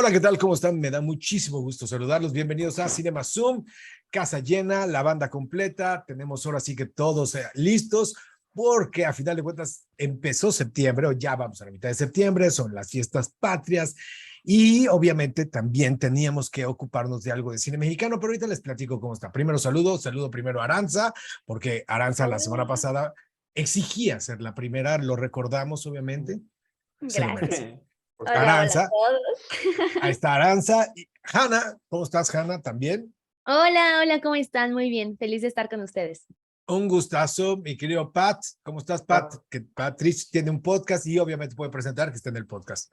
Hola, ¿qué tal? ¿Cómo están? Me da muchísimo gusto saludarlos. Bienvenidos a Cinema Zoom, casa llena, la banda completa. Tenemos ahora sí que todos listos porque a final de cuentas empezó septiembre o ya vamos a la mitad de septiembre, son las fiestas patrias y obviamente también teníamos que ocuparnos de algo de cine mexicano, pero ahorita les platico cómo está. Primero saludo primero a Aranza, porque Aranza la semana Hola. pasada exigía ser la primera, lo recordamos obviamente, se lo Gracias. merece. Pues Hola, hola a Aranza, ahí todos. está Aranza. Y Hanna, ¿cómo estás, Hanna? También. Hola, hola, ¿cómo están? Muy bien, feliz de estar con ustedes. Un gustazo, mi querido Pat. ¿Cómo estás, Pat? Que Patrice tiene un podcast y obviamente puede presentar que está en el podcast.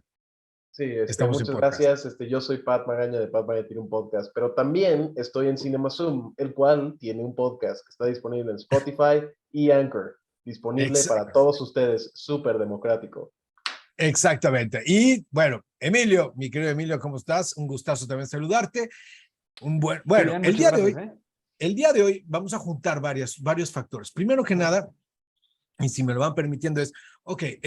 Sí, Estamos en muchas podcast. gracias. Yo soy Pat Magaña de Pat Magaña tiene un podcast, pero también estoy en Cinema Zoom, el cual tiene un podcast que está disponible en Spotify y Anchor, disponible para Exacto. todos ustedes, súper democrático. Exactamente. Y bueno, Emilio, mi querido Emilio, ¿cómo estás? Un gustazo también saludarte. Muy Bueno, bien, el muchas día de gracias, hoy, el día de hoy vamos a juntar varios factores. Primero que nada, y si me lo van permitiendo, es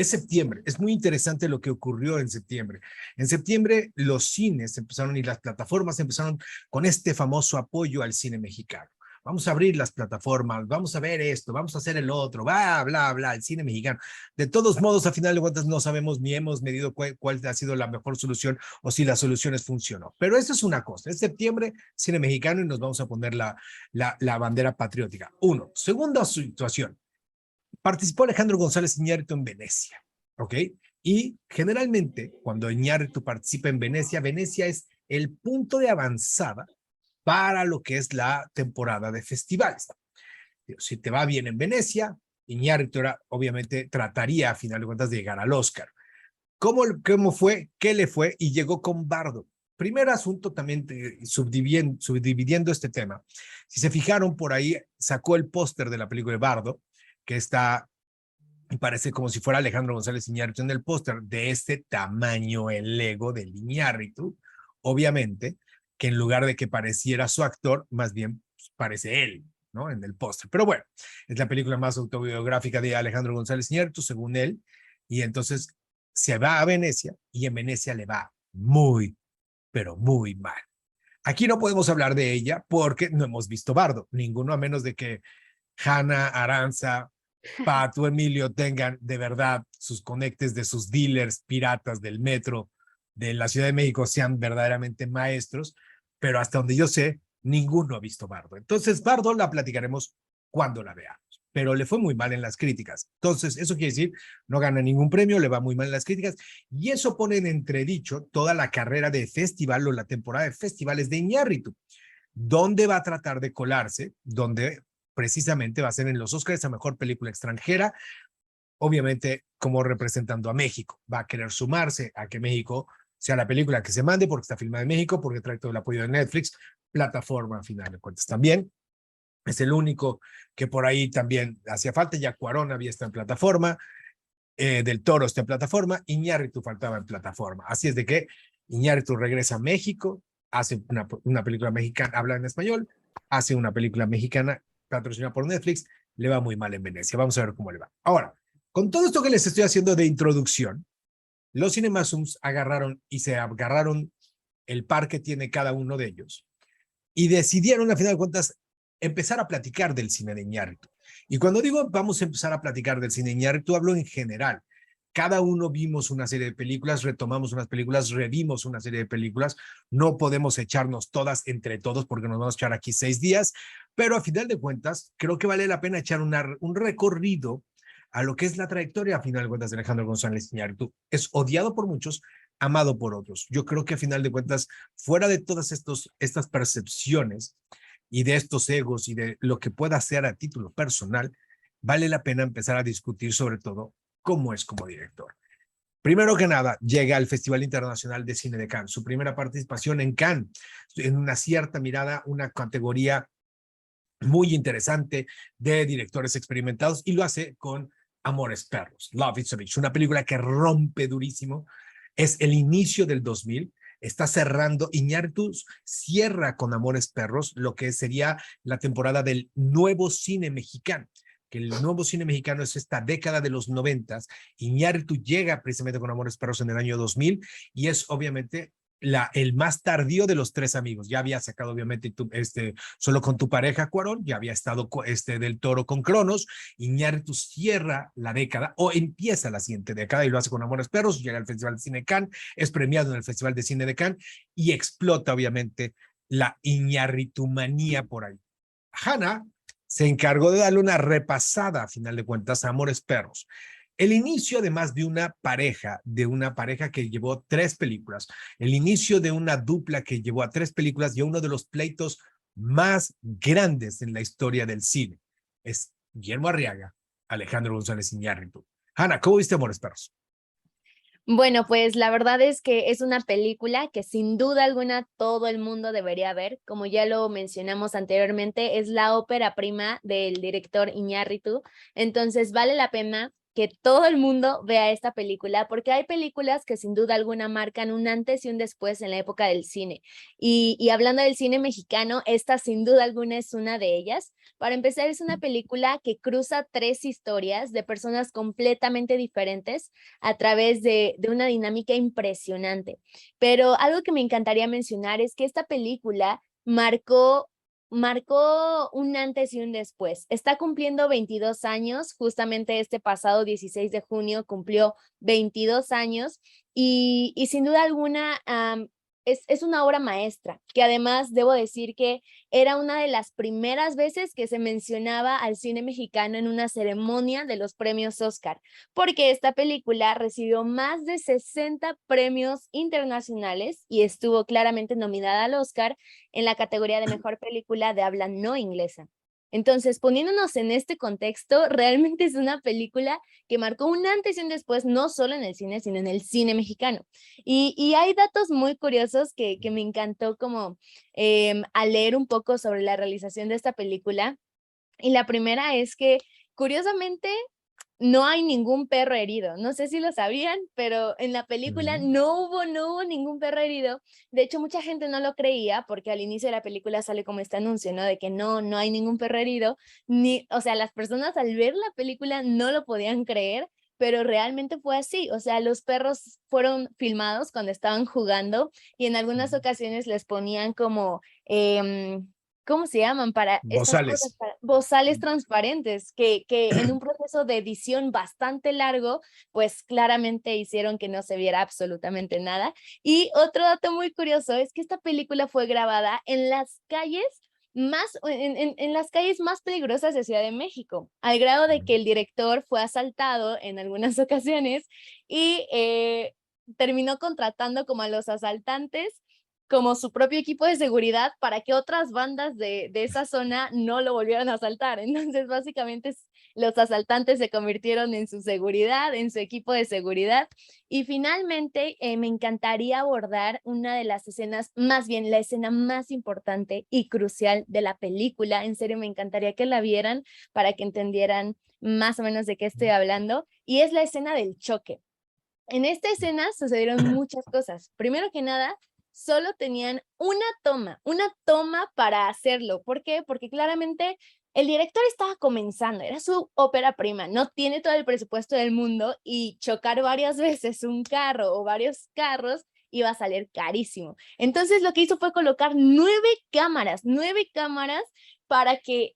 septiembre. Es muy interesante lo que ocurrió en septiembre. En septiembre, los cines empezaron y las plataformas empezaron con este famoso apoyo al cine mexicano. Vamos a abrir las plataformas, vamos a ver esto, vamos a hacer el otro, bla, el cine mexicano. De todos modos, a final de cuentas, no sabemos ni hemos medido cuál ha sido la mejor solución o si las soluciones funcionó. Pero eso es una cosa. Es septiembre, cine mexicano y nos vamos a poner la bandera patriótica. Uno. Segunda situación. Participó Alejandro González Iñárritu en Venecia, ¿ok? Y generalmente cuando Iñárritu participa en Venecia, Venecia es el punto de avanzada para lo que es la temporada de festivales. Si te va bien en Venecia, Iñárritu obviamente trataría a final de cuentas de llegar al Oscar. ¿Cómo fue? ¿Qué le fue? Y llegó con Bardo. Primer asunto también subdividiendo este tema. Si se fijaron por ahí, sacó el póster de la película de Bardo, que está, y parece como si fuera Alejandro González Iñárritu en el póster, de este tamaño el Lego de Iñárritu, obviamente, que en lugar de que pareciera su actor, más bien parece él, ¿no? En el póster. Pero bueno, es la película más autobiográfica de Alejandro González Iñárritu, según él, y entonces se va a Venecia y en Venecia le va muy, pero muy mal. Aquí no podemos hablar de ella porque no hemos visto Bardo, ninguno a menos de que Hanna, Aranza, Pato, Emilio tengan de verdad sus conectes de sus dealers piratas del metro de la Ciudad de México sean verdaderamente maestros, pero hasta donde yo sé, ninguno ha visto Bardo. Entonces, Bardo la platicaremos cuando la veamos, pero le fue muy mal en las críticas. Entonces, eso quiere decir, no gana ningún premio, le va muy mal en las críticas, y eso pone en entredicho toda la carrera de festival o la temporada de festivales de Iñárritu, donde va a tratar de colarse, donde precisamente va a ser en los Oscars a mejor película extranjera, obviamente como representando a México. Va a querer sumarse a que México sea la película que se mande porque está filmada en México, porque trae todo el apoyo de Netflix, plataforma a final de cuentas también. Es el único que por ahí también hacía falta. Ya Cuarón había estado en plataforma, Del Toro está en plataforma, Iñárritu faltaba en plataforma. Así es de que Iñárritu regresa a México, hace una película mexicana, habla en español, hace una película mexicana patrocinada por Netflix, le va muy mal en Venecia. Vamos a ver cómo le va. Ahora, con todo esto que les estoy haciendo de introducción, los Cinemasums agarraron y se agarraron el par que tiene cada uno de ellos y decidieron, a final de cuentas, empezar a platicar del cine de Iñárritu. Y cuando digo vamos a empezar a platicar del cine de Iñárritu, hablo en general. Cada uno vimos una serie de películas, retomamos unas películas, revimos una serie de películas. No podemos echarnos todas entre todos porque nos vamos a echar aquí 6 días, pero a final de cuentas, creo que vale la pena echar un recorrido a lo que es la trayectoria, a final de cuentas, de Alejandro González Iñárritu. Es odiado por muchos, amado por otros. Yo creo que a final de cuentas, fuera de todas estas percepciones y de estos egos y de lo que pueda hacer a título personal, vale la pena empezar a discutir sobre todo cómo es como director. Primero que nada, llega al Festival Internacional de Cine de Cannes, su primera participación en Cannes, en una cierta mirada, una categoría muy interesante de directores experimentados, y lo hace con Amores Perros, Love Is a Bitch, una película que rompe durísimo. Es el inicio del 2000, está cerrando, Iñárritu cierra con Amores Perros lo que sería la temporada del nuevo cine mexicano, que el nuevo cine mexicano es esta década de los 90. Iñárritu llega precisamente con Amores Perros en el año 2000 y es obviamente el más tardío de los tres amigos. Ya había sacado, obviamente, Solo con tu pareja, Cuarón, ya había estado del Toro con Cronos. Iñárritu cierra la década, o empieza la siguiente década, y lo hace con Amores Perros, llega al Festival de Cine de Cannes, es premiado en el Festival de Cine de Cannes, y explota, obviamente, la Iñárritumanía por ahí. Hanna se encargó de darle una repasada, a final de cuentas, a Amores Perros. El inicio, además, de una pareja que llevó 3 películas, el inicio de una dupla que llevó a 3 películas y a uno de los pleitos más grandes en la historia del cine. Es Guillermo Arriaga, Alejandro González Iñárritu. Hanna, ¿cómo viste Amores Perros? Bueno, pues la verdad es que es una película que sin duda alguna todo el mundo debería ver. Como ya lo mencionamos anteriormente, es la ópera prima del director Iñárritu. Entonces vale la pena que todo el mundo vea esta película, porque hay películas que sin duda alguna marcan un antes y un después en la época del cine. Y hablando del cine mexicano, esta sin duda alguna es una de ellas. Para empezar, es una película que cruza 3 historias de personas completamente diferentes a través de una dinámica impresionante. Pero algo que me encantaría mencionar es que esta película marcó un antes y un después. Está cumpliendo 22 años, justamente este pasado 16 de junio cumplió 22 años y sin duda alguna es una obra maestra, que además debo decir que era una de las primeras veces que se mencionaba al cine mexicano en una ceremonia de los premios Oscar, porque esta película recibió más de 60 premios internacionales y estuvo claramente nominada al Oscar en la categoría de mejor película de habla no inglesa. Entonces, poniéndonos en este contexto, realmente es una película que marcó un antes y un después, no solo en el cine, sino en el cine mexicano. Y hay datos muy curiosos que me encantó como al leer un poco sobre la realización de esta película. Y la primera es que, curiosamente, no hay ningún perro herido. No sé si lo sabían, pero en la película no hubo ningún perro herido. De hecho, mucha gente no lo creía porque al inicio de la película sale como este anuncio, ¿no? De que no hay ningún perro herido. O sea, las personas al ver la película no lo podían creer, pero realmente fue así. O sea, los perros fueron filmados cuando estaban jugando y en algunas ocasiones les ponían como ¿cómo se llaman? Para estas cosas, Bozales. bozales transparentes, que en un proceso de edición bastante largo, pues claramente hicieron que no se viera absolutamente nada. Y otro dato muy curioso es que esta película fue grabada en las calles en las calles más peligrosas de Ciudad de México, al grado de que el director fue asaltado en algunas ocasiones y terminó contratando como a los asaltantes como su propio equipo de seguridad para que otras bandas de esa zona no lo volvieran a asaltar. Entonces, básicamente, los asaltantes se convirtieron en su seguridad, en su equipo de seguridad. Y finalmente, me encantaría abordar una de las escenas, más bien la escena más importante y crucial de la película. En serio, me encantaría que la vieran para que entendieran más o menos de qué estoy hablando. Y es la escena del choque. En esta escena sucedieron muchas cosas. Primero que nada, solo tenían una toma para hacerlo. ¿Por qué? Porque claramente el director estaba comenzando, era su ópera prima, no tiene todo el presupuesto del mundo y chocar varias veces un carro o varios carros iba a salir carísimo. Entonces lo que hizo fue colocar 9 cámaras para que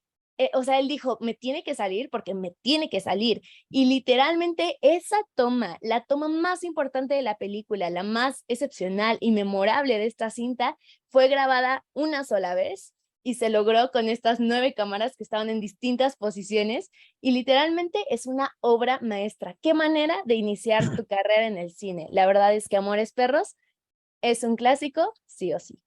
o sea, él dijo, me tiene que salir porque me tiene que salir. Y literalmente esa toma, la toma más importante de la película, la más excepcional y memorable de esta cinta, fue grabada una sola vez y se logró con estas 9 cámaras que estaban en distintas posiciones y literalmente es una obra maestra. ¿Qué manera de iniciar tu carrera en el cine? La verdad es que Amores Perros es un clásico, sí o sí.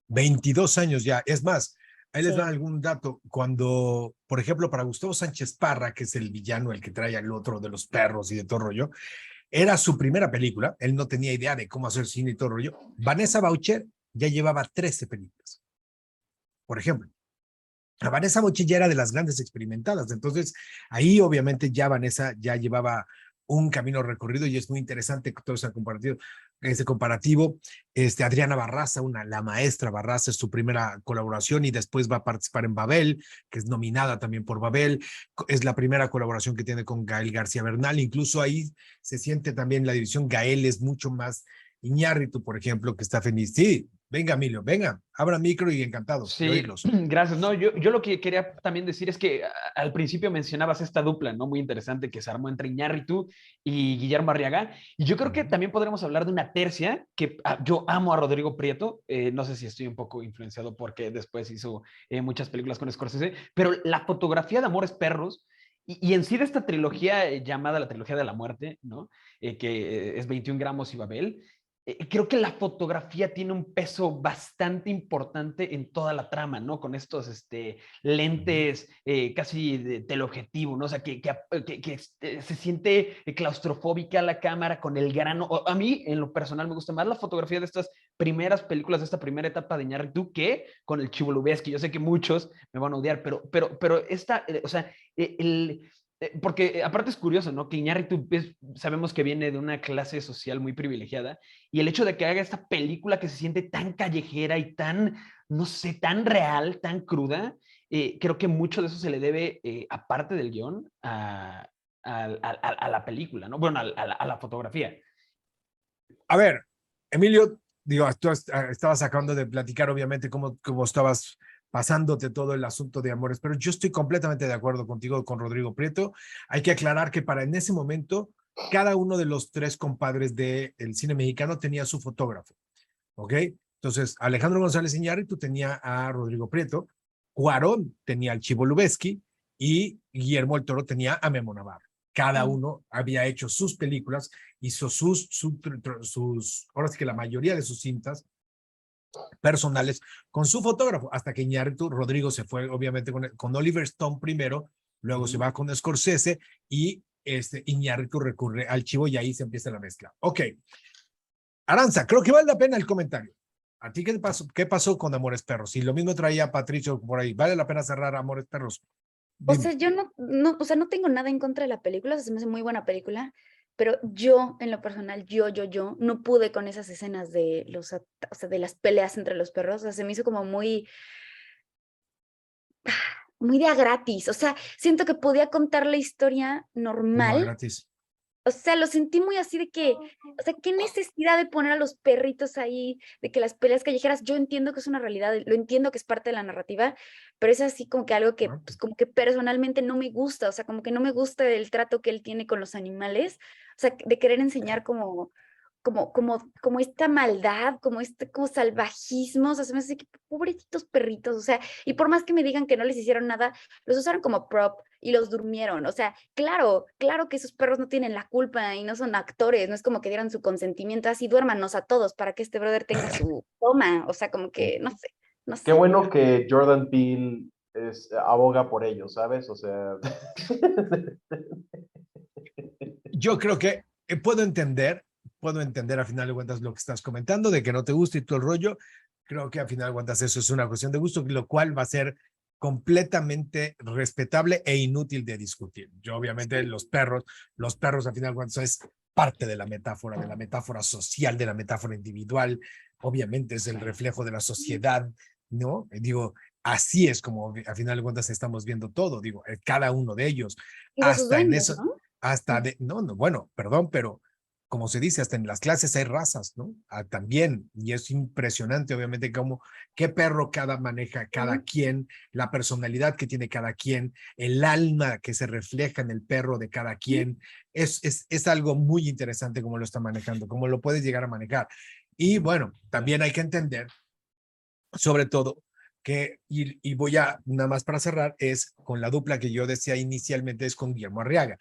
22 años ya. Es más, ahí les da Sí. algún dato. Cuando, por ejemplo, para Gustavo Sánchez Parra, que es el villano, el que trae al otro de los perros y de todo rollo, era su primera película. Él no tenía idea de cómo hacer cine y todo rollo. Vanessa Baucher ya llevaba 13 películas, por ejemplo. A Vanessa Baucher ya era de las grandes experimentadas. Entonces, ahí obviamente ya Vanessa ya llevaba un camino recorrido y es muy interesante todo ese comparativo. Adriana Barraza, la maestra Barraza, es su primera colaboración y después va a participar en Babel, que es nominada también por Babel. Es la primera colaboración que tiene con Gael García Bernal. Incluso ahí se siente también la división. Gael es mucho más Iñárritu, por ejemplo, que está feliz. Sí, venga, Emilio, venga, abra micro y encantados de Sí, oírlos. gracias. No, yo lo que quería también decir es que al principio mencionabas esta dupla, ¿no? Muy interesante que se armó entre Iñárritu y Guillermo Arriaga. Y yo creo que también podremos hablar de una tercia, que yo amo a Rodrigo Prieto. No sé si estoy un poco influenciado porque después hizo muchas películas con Scorsese, pero la fotografía de Amores Perros y en sí de esta trilogía llamada la trilogía de la muerte, ¿no? Que es 21 gramos y Babel. Creo que la fotografía tiene un peso bastante importante en toda la trama, ¿no? Con estos lentes casi de teleobjetivo, ¿no? O sea, que se siente claustrofóbica la cámara con el grano. A mí, en lo personal, me gusta más la fotografía de estas primeras películas, de esta primera etapa de Iñárritu, que con el Chivo Lubeski. Yo sé que muchos me van a odiar, pero esta, o sea, porque aparte es curioso, ¿no? Que Iñárritu sabemos que viene de una clase social muy privilegiada y el hecho de que haga esta película que se siente tan callejera y tan, no sé, tan real, tan cruda, creo que mucho de eso se le debe, aparte del guión, a la película, ¿no? Bueno, a la fotografía. A ver, Emilio, digo, tú estabas acabando de platicar, obviamente, cómo estabas pasándote todo el asunto de Amores, pero yo estoy completamente de acuerdo contigo, con Rodrigo Prieto. Hay que aclarar que en ese momento, cada uno de los tres compadres del cine mexicano tenía su fotógrafo, ¿ok? Entonces, Alejandro González Iñárritu tenía a Rodrigo Prieto, Cuarón tenía al Chivo Lubeski y Guillermo del Toro tenía a Memo Navarro. Cada uno había hecho sus películas, hizo ahora sí que la mayoría de sus cintas personales con su fotógrafo, hasta que Iñárritu, Rodrigo se fue obviamente con Oliver Stone primero, luego se va con Scorsese y Iñárritu recurre al Chivo y ahí se empieza la mezcla. Ok, Aranza, creo que vale la pena el comentario. ¿A ti qué pasó con Amores Perros? Y lo mismo traía Patricio por ahí. ¿Vale la pena cerrar Amores Perros? O Dime. sea, yo o sea, no tengo nada en contra de la película, o sea, se me hace muy buena película, pero yo, en lo personal, yo no pude con esas escenas de o sea, de las peleas entre los perros, o sea, se me hizo como muy de a gratis, o sea, siento que podía contar la historia No, normal, gratis. o sea, lo sentí muy así de que, o sea, qué necesidad de poner a los perritos ahí, de que las peleas callejeras, yo entiendo que es una realidad, lo entiendo que es parte de la narrativa, pero es así como que algo que, pues, como que personalmente no me gusta, o sea, como que no me gusta el trato que él tiene con los animales, o sea, de querer enseñar como esta maldad, como salvajismo, o sea, se me hace que pobrecitos perritos, o sea, y por más que me digan que no les hicieron nada, los usaron como prop y los durmieron, o sea, claro que esos perros no tienen la culpa y no son actores, no es como que dieran su consentimiento, así duérmanos a todos para que este brother tenga su toma, o sea, como que, no sé. Qué bueno que Jordan Peele aboga por ello, ¿sabes? O sea... Yo creo que puedo entender a final de cuentas lo que estás comentando, de que no te gusta y todo el rollo. Creo que a final de cuentas eso es una cuestión de gusto, lo cual va a ser completamente respetable e inútil de discutir. Yo obviamente los perros a final de cuentas es parte de la metáfora social, de la metáfora individual. Obviamente es el reflejo de la sociedad, ¿no? Digo, así es como a final de cuentas estamos viendo todo, digo, cada uno de ellos. Y de sus Hasta en dueños, eso, ¿no? hasta de, no, bueno, perdón, pero como se dice, hasta en las clases hay razas, ¿no? También, y es impresionante, obviamente, cómo, qué perro maneja cada quien, la personalidad que tiene cada quien, el alma que se refleja en el perro de cada quien, es algo muy interesante cómo lo está manejando, cómo lo puedes llegar a manejar. Y bueno, también hay que entender, sobre todo, que, y voy a, nada más para cerrar, es con la dupla que yo decía inicialmente, es con Guillermo Arriaga.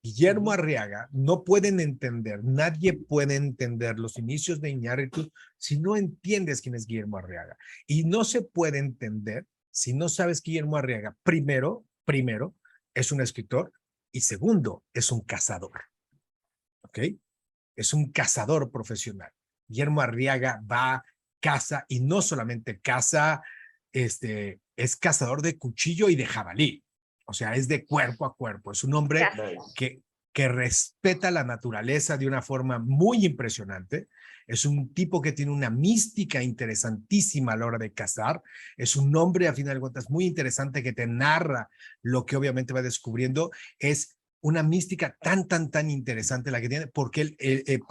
Guillermo Arriaga no pueden entender, nadie puede entender los inicios de Iñárritu si no entiendes quién es Guillermo Arriaga. Y no se puede entender si no sabes que Guillermo Arriaga, primero, es un escritor y segundo, es un cazador. ¿Ok? Es un cazador profesional. Guillermo Arriaga va, caza y no solamente caza, es cazador de cuchillo y de jabalí. O sea, es de cuerpo a cuerpo. Es un hombre que respeta la naturaleza de una forma muy impresionante. Es un tipo que tiene una mística interesantísima a la hora de cazar. Es un hombre, a final de cuentas, muy interesante que te narra lo que obviamente va descubriendo. Es una mística tan interesante la que tiene, porque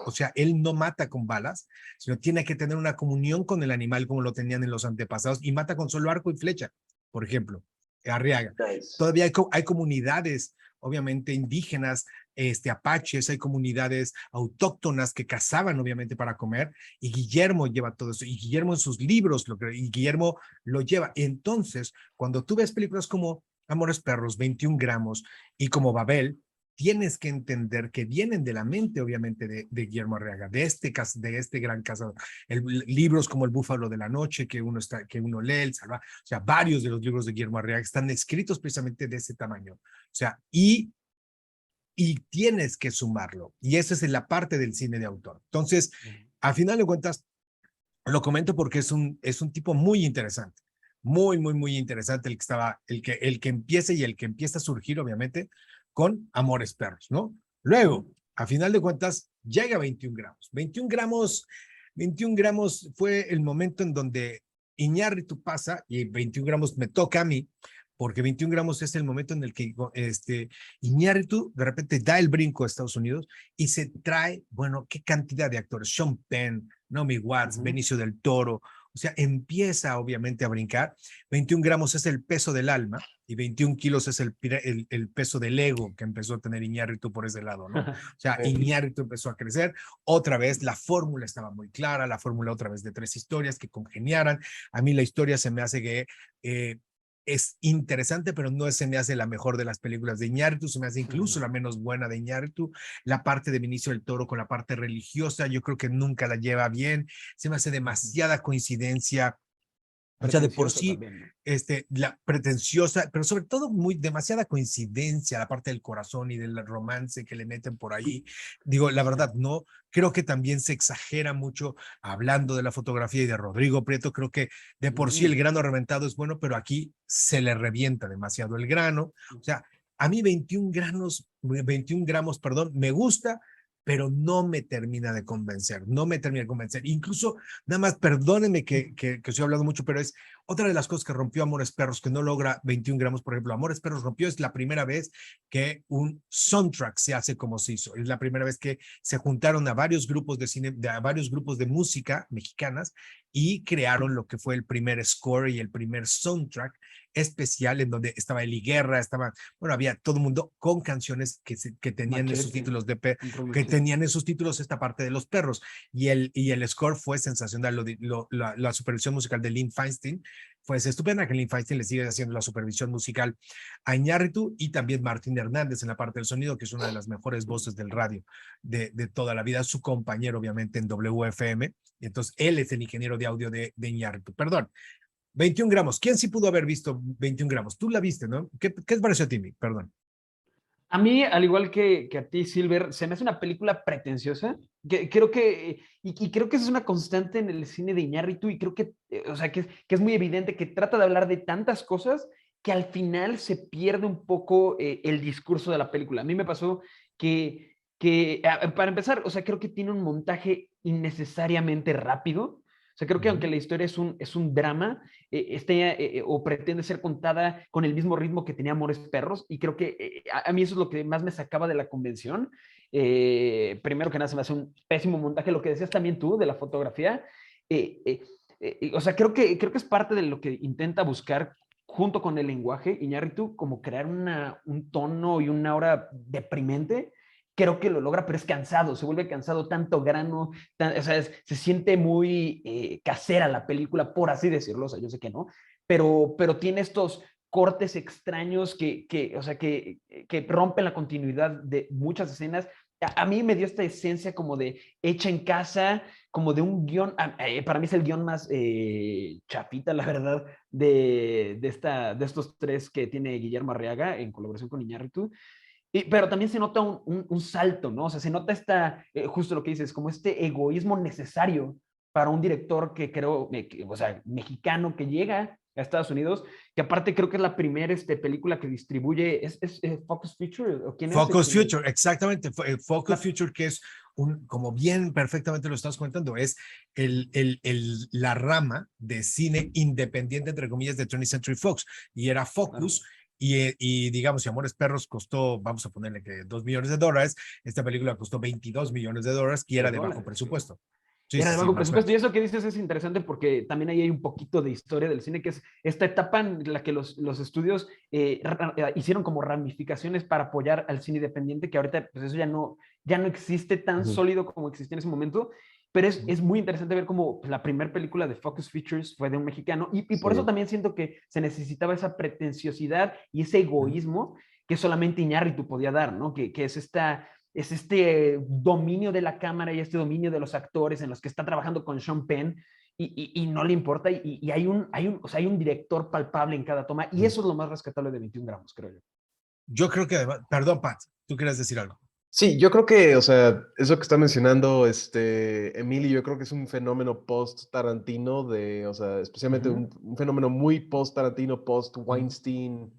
o sea, él no mata con balas, sino tiene que tener una comunión con el animal como lo tenían en los antepasados, y mata con solo arco y flecha, por ejemplo, Arriaga. Nice. Todavía hay comunidades, obviamente, indígenas, apaches, hay comunidades autóctonas que cazaban, obviamente, para comer, y Guillermo lleva todo eso, y Guillermo en sus libros, y Guillermo lo lleva. Entonces, cuando tú ves películas como Amores Perros, 21 gramos, y como Babel, tienes que entender que vienen de la mente, obviamente, de Guillermo Arriaga, de este gran cazador. Libros como El Búfalo de la Noche, que uno lee, o sea, varios de los libros de Guillermo Arriaga están escritos precisamente de ese tamaño. O sea, y tienes que sumarlo. Y esa es la parte del cine de autor. Entonces, al final de cuentas, lo comento porque es un tipo muy interesante. Muy interesante el que empieza y el que empieza a surgir, obviamente, con Amores Perros, ¿no? Luego, a final de cuentas, llega a 21 gramos. 21 gramos fue el momento en donde Iñárritu pasa, y 21 gramos me toca a mí, porque 21 gramos es el momento en el que Iñárritu de repente da el brinco a Estados Unidos y se trae, bueno, qué cantidad de actores, Sean Penn, Naomi Watts, Benicio del Toro, o sea, empieza obviamente a brincar. 21 gramos es el peso del alma y 21 kilos es el peso del ego que empezó a tener Iñárritu por ese lado, ¿no? O sea, Iñárritu empezó a crecer. Otra vez la fórmula estaba muy clara, la fórmula otra vez de 3 historias que congeniaran. A mí la historia se me hace que es interesante, pero no se me hace la mejor de las películas de Iñárritu, se me hace incluso la menos buena de Iñárritu. La parte de Benicio del Toro con la parte religiosa, yo creo que nunca la lleva bien, se me hace demasiada coincidencia. O sea, de por sí, también, ¿no? la pretenciosa, pero sobre todo demasiada coincidencia, la parte del corazón y del romance que le meten por ahí. Digo, la verdad, no, creo que también se exagera mucho hablando de la fotografía y de Rodrigo Prieto. Creo que de por sí el grano reventado es bueno, pero aquí se le revienta demasiado el grano. O sea, a mí 21 gramos, perdón, me gusta, pero no me termina de convencer, Incluso, nada más, perdónenme que estoy hablando mucho, pero es otra de las cosas que rompió Amores Perros, que no logra 21 gramos, por ejemplo. Amores Perros rompió, es la primera vez que un soundtrack se hace como se hizo. Es la primera vez que se juntaron a varios grupos de cine, a varios grupos de música mexicanas y crearon lo que fue el primer score y el primer soundtrack especial, en donde estaba Eli Guerra, bueno, había todo el mundo con canciones que tenían esos títulos que tenían esos títulos, esta parte de los perros, y el score fue sensacional. La supervisión musical de Lynn Feinstein fue estupenda, que Lynn Feinstein le sigue haciendo la supervisión musical a Iñárritu, y también Martín Hernández en la parte del sonido, que es una de las mejores voces del radio de toda la vida, su compañero obviamente en WFM, y entonces él es el ingeniero de audio de Iñárritu. Perdón, 21 gramos. ¿Quién sí pudo haber visto 21 gramos? Tú la viste, ¿no? ¿Qué te pareció a ti, Perdón. A mí, al igual que a ti, Silver, se me hace una película pretenciosa. Creo que esa es una constante en el cine de Iñárritu, y creo que, o sea, que es muy evidente que trata de hablar de tantas cosas que al final se pierde un poco el discurso de la película. A mí me pasó que para empezar, o sea, creo que tiene un montaje innecesariamente rápido. O sea, creo que aunque la historia es un drama, o pretende ser contada con el mismo ritmo que tenía Amores Perros, y creo que a mí eso es lo que más me sacaba de la convención. Primero que nada, se me hace un pésimo montaje, lo que decías también tú de la fotografía. O sea, creo que es parte de lo que intenta buscar junto con el lenguaje Iñárritu, como crear un tono y una aura deprimente. Creo que lo logra, pero es cansado, se vuelve cansado, tanto grano, o sea, se siente muy casera la película, por así decirlo. O sea, yo sé que no, pero tiene estos cortes extraños o sea, que rompen la continuidad de muchas escenas. A mí me dio esta esencia como de hecha en casa, como de un guión. Para mí es el guión más chapita, la verdad, de estos tres que tiene Guillermo Arriaga en colaboración con Iñárritu. Pero también se nota un salto, ¿no? O sea, se nota justo lo que dices, como este egoísmo necesario para un director que creo, o sea, mexicano, que llega a Estados Unidos, que aparte creo que es la primera película que distribuye, ¿es Focus Feature? ¿O quién es? Focus Feature, exactamente. Focus Feature, que es como bien perfectamente lo estás comentando, es la rama de cine independiente, entre comillas, de 20th Century Fox, y era Focus, Y digamos, si Amores Perros costó, vamos a ponerle que $2 millones, esta película costó $22 millones y era de bajo dólares, presupuesto. Sí, Era sí, de sí, bajo más o presupuesto. Y menos. eso que dices es interesante porque también ahí hay un poquito de historia del cine, que es esta etapa en la que los estudios hicieron como ramificaciones para apoyar al cine independiente, que ahorita pues eso ya no existe tan sólido como existía en ese momento. Pero es muy interesante ver cómo pues, la primera película de Focus Features fue de un mexicano. Y por eso también siento que se necesitaba esa pretenciosidad y ese egoísmo que solamente Iñárritu podía dar, ¿no? Que es este dominio de la cámara y este dominio de los actores en los que está trabajando con Sean Penn y no le importa y hay un director palpable en cada toma y eso es lo más rescatable de 21 gramos, creo yo. Yo creo que además, perdón, Pat, tú querías decir algo. Sí, yo creo que, o sea, eso que está mencionando Emily, yo creo que es un fenómeno post-Tarantino, o sea, especialmente un fenómeno muy post-Tarantino, post-Weinstein,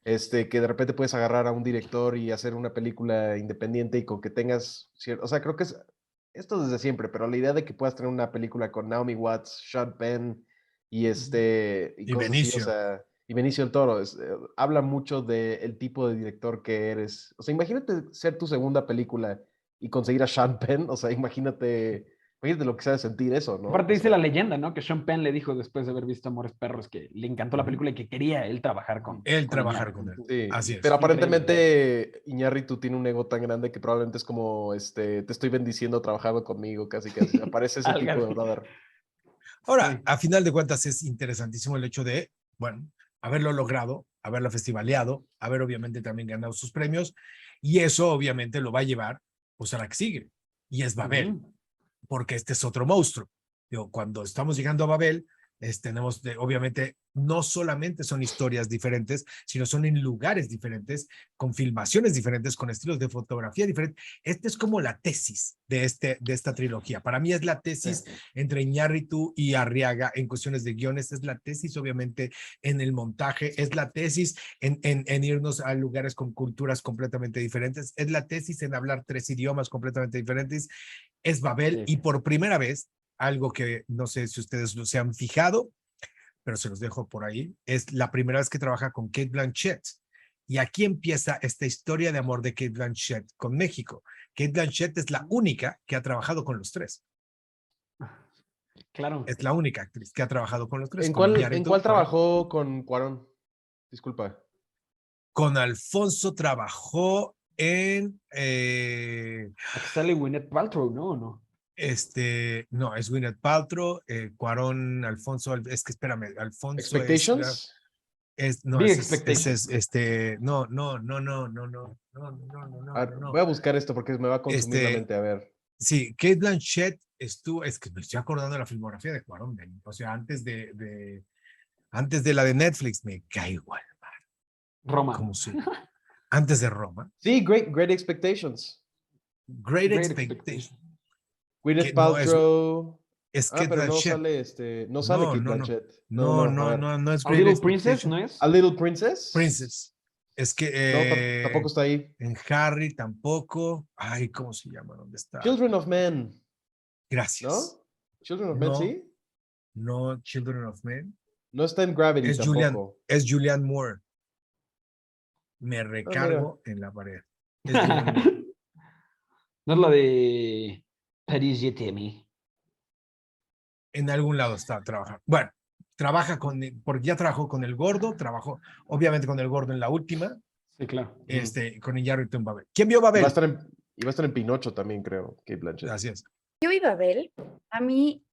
que de repente puedes agarrar a un director y hacer una película independiente y con que tengas, o sea, creo que es esto desde siempre, pero la idea de que puedas tener una película con Naomi Watts, Sean Penn y y Y cosas así, o Benicio. sea, y Benicio del Toro, habla mucho del tipo de director que eres. O sea, imagínate ser tu segunda película y conseguir a Sean Penn, o sea, imagínate lo que se ha de sentir eso, ¿no? Aparte O dice sea, la leyenda, ¿no? Que Sean Penn le dijo después de haber visto Amores Perros que le encantó la película y que quería él trabajar Él con trabajar con él. Iñárritu. sí, Así pero es. Increíble. aparentemente Iñárritu tiene un ego tan grande que probablemente es como, te estoy bendiciendo trabajando conmigo, casi casi. Aparece ese Algo tipo de así. brother. Ahora, Sí. a final de cuentas es interesantísimo el hecho de, bueno, haberlo logrado, haberlo festivaleado, haber obviamente también ganado sus premios, y eso obviamente lo va a llevar pues a la que sigue, y es Babel, porque este es otro monstruo. Digo, cuando estamos llegando a Babel, tenemos obviamente, no solamente son historias diferentes, sino son en lugares diferentes, con filmaciones diferentes, con estilos de fotografía diferentes. Este es como la tesis de esta trilogía. Para mí es la tesis entre Iñárritu y Arriaga en cuestiones de guiones, es la tesis obviamente en el montaje, es la tesis en irnos a lugares con culturas completamente diferentes, es la tesis en hablar 3 idiomas completamente diferentes, es Babel, y por primera vez, algo que no sé si ustedes se han fijado, pero se los dejo por ahí, es la primera vez que trabaja con Cate Blanchett. Y aquí empieza esta historia de amor de Cate Blanchett con México. Cate Blanchett es la única que ha trabajado con los tres. Claro. Es la única actriz que ha trabajado con los tres. ¿En con cuál trabajó con Cuarón? Disculpa. Con Alfonso trabajó en... Aquí sale Gwyneth Paltrow, ¿no? ¿O no? no, es Gwyneth Paltrow, Cuarón, Alfonso, es que espérame, Alfonso ¿Expectations? no, Big ese Expectations. es, no. Voy a buscar esto porque me va a consumir la mente, a ver. Sí, Cate Blanchett estuvo, es que me estoy acordando de la filmografía de Cuarón, o sea, antes de la de Netflix, me cae igual, Roma. como si, antes de Roma, Sí, Great Expectations. Great Great Expectations, Gwyneth que no Paltrow. es Cate Pero no Blanchett, sale no sale Kate Blanchett. No, a ver. no es A Great Little Princess, ¿no Expectations, es? A Little Princess. Princess, es que No, tampoco está ahí. en Harry tampoco, ay, ¿cómo se llama? ¿Dónde está? Children of Men, Gracias. ¿no? Children of Men, No, sí. no, Children of Men. No está en Gravity Es tampoco. Julianne Moore. Me Ah, mira. recargo en la pared. Es Julianne Moore. No es la de Paris Jetemi. En algún lado está trabajando. Bueno, trabaja porque ya trabajó con el gordo, trabajó obviamente con el gordo en la última, Sí, claro. con Iñárritu en Babel. ¿Quién vio Y va a Babel? estar en Pinocho también, creo, Kate Blanchett. Así es. Yo vi Babel, a mí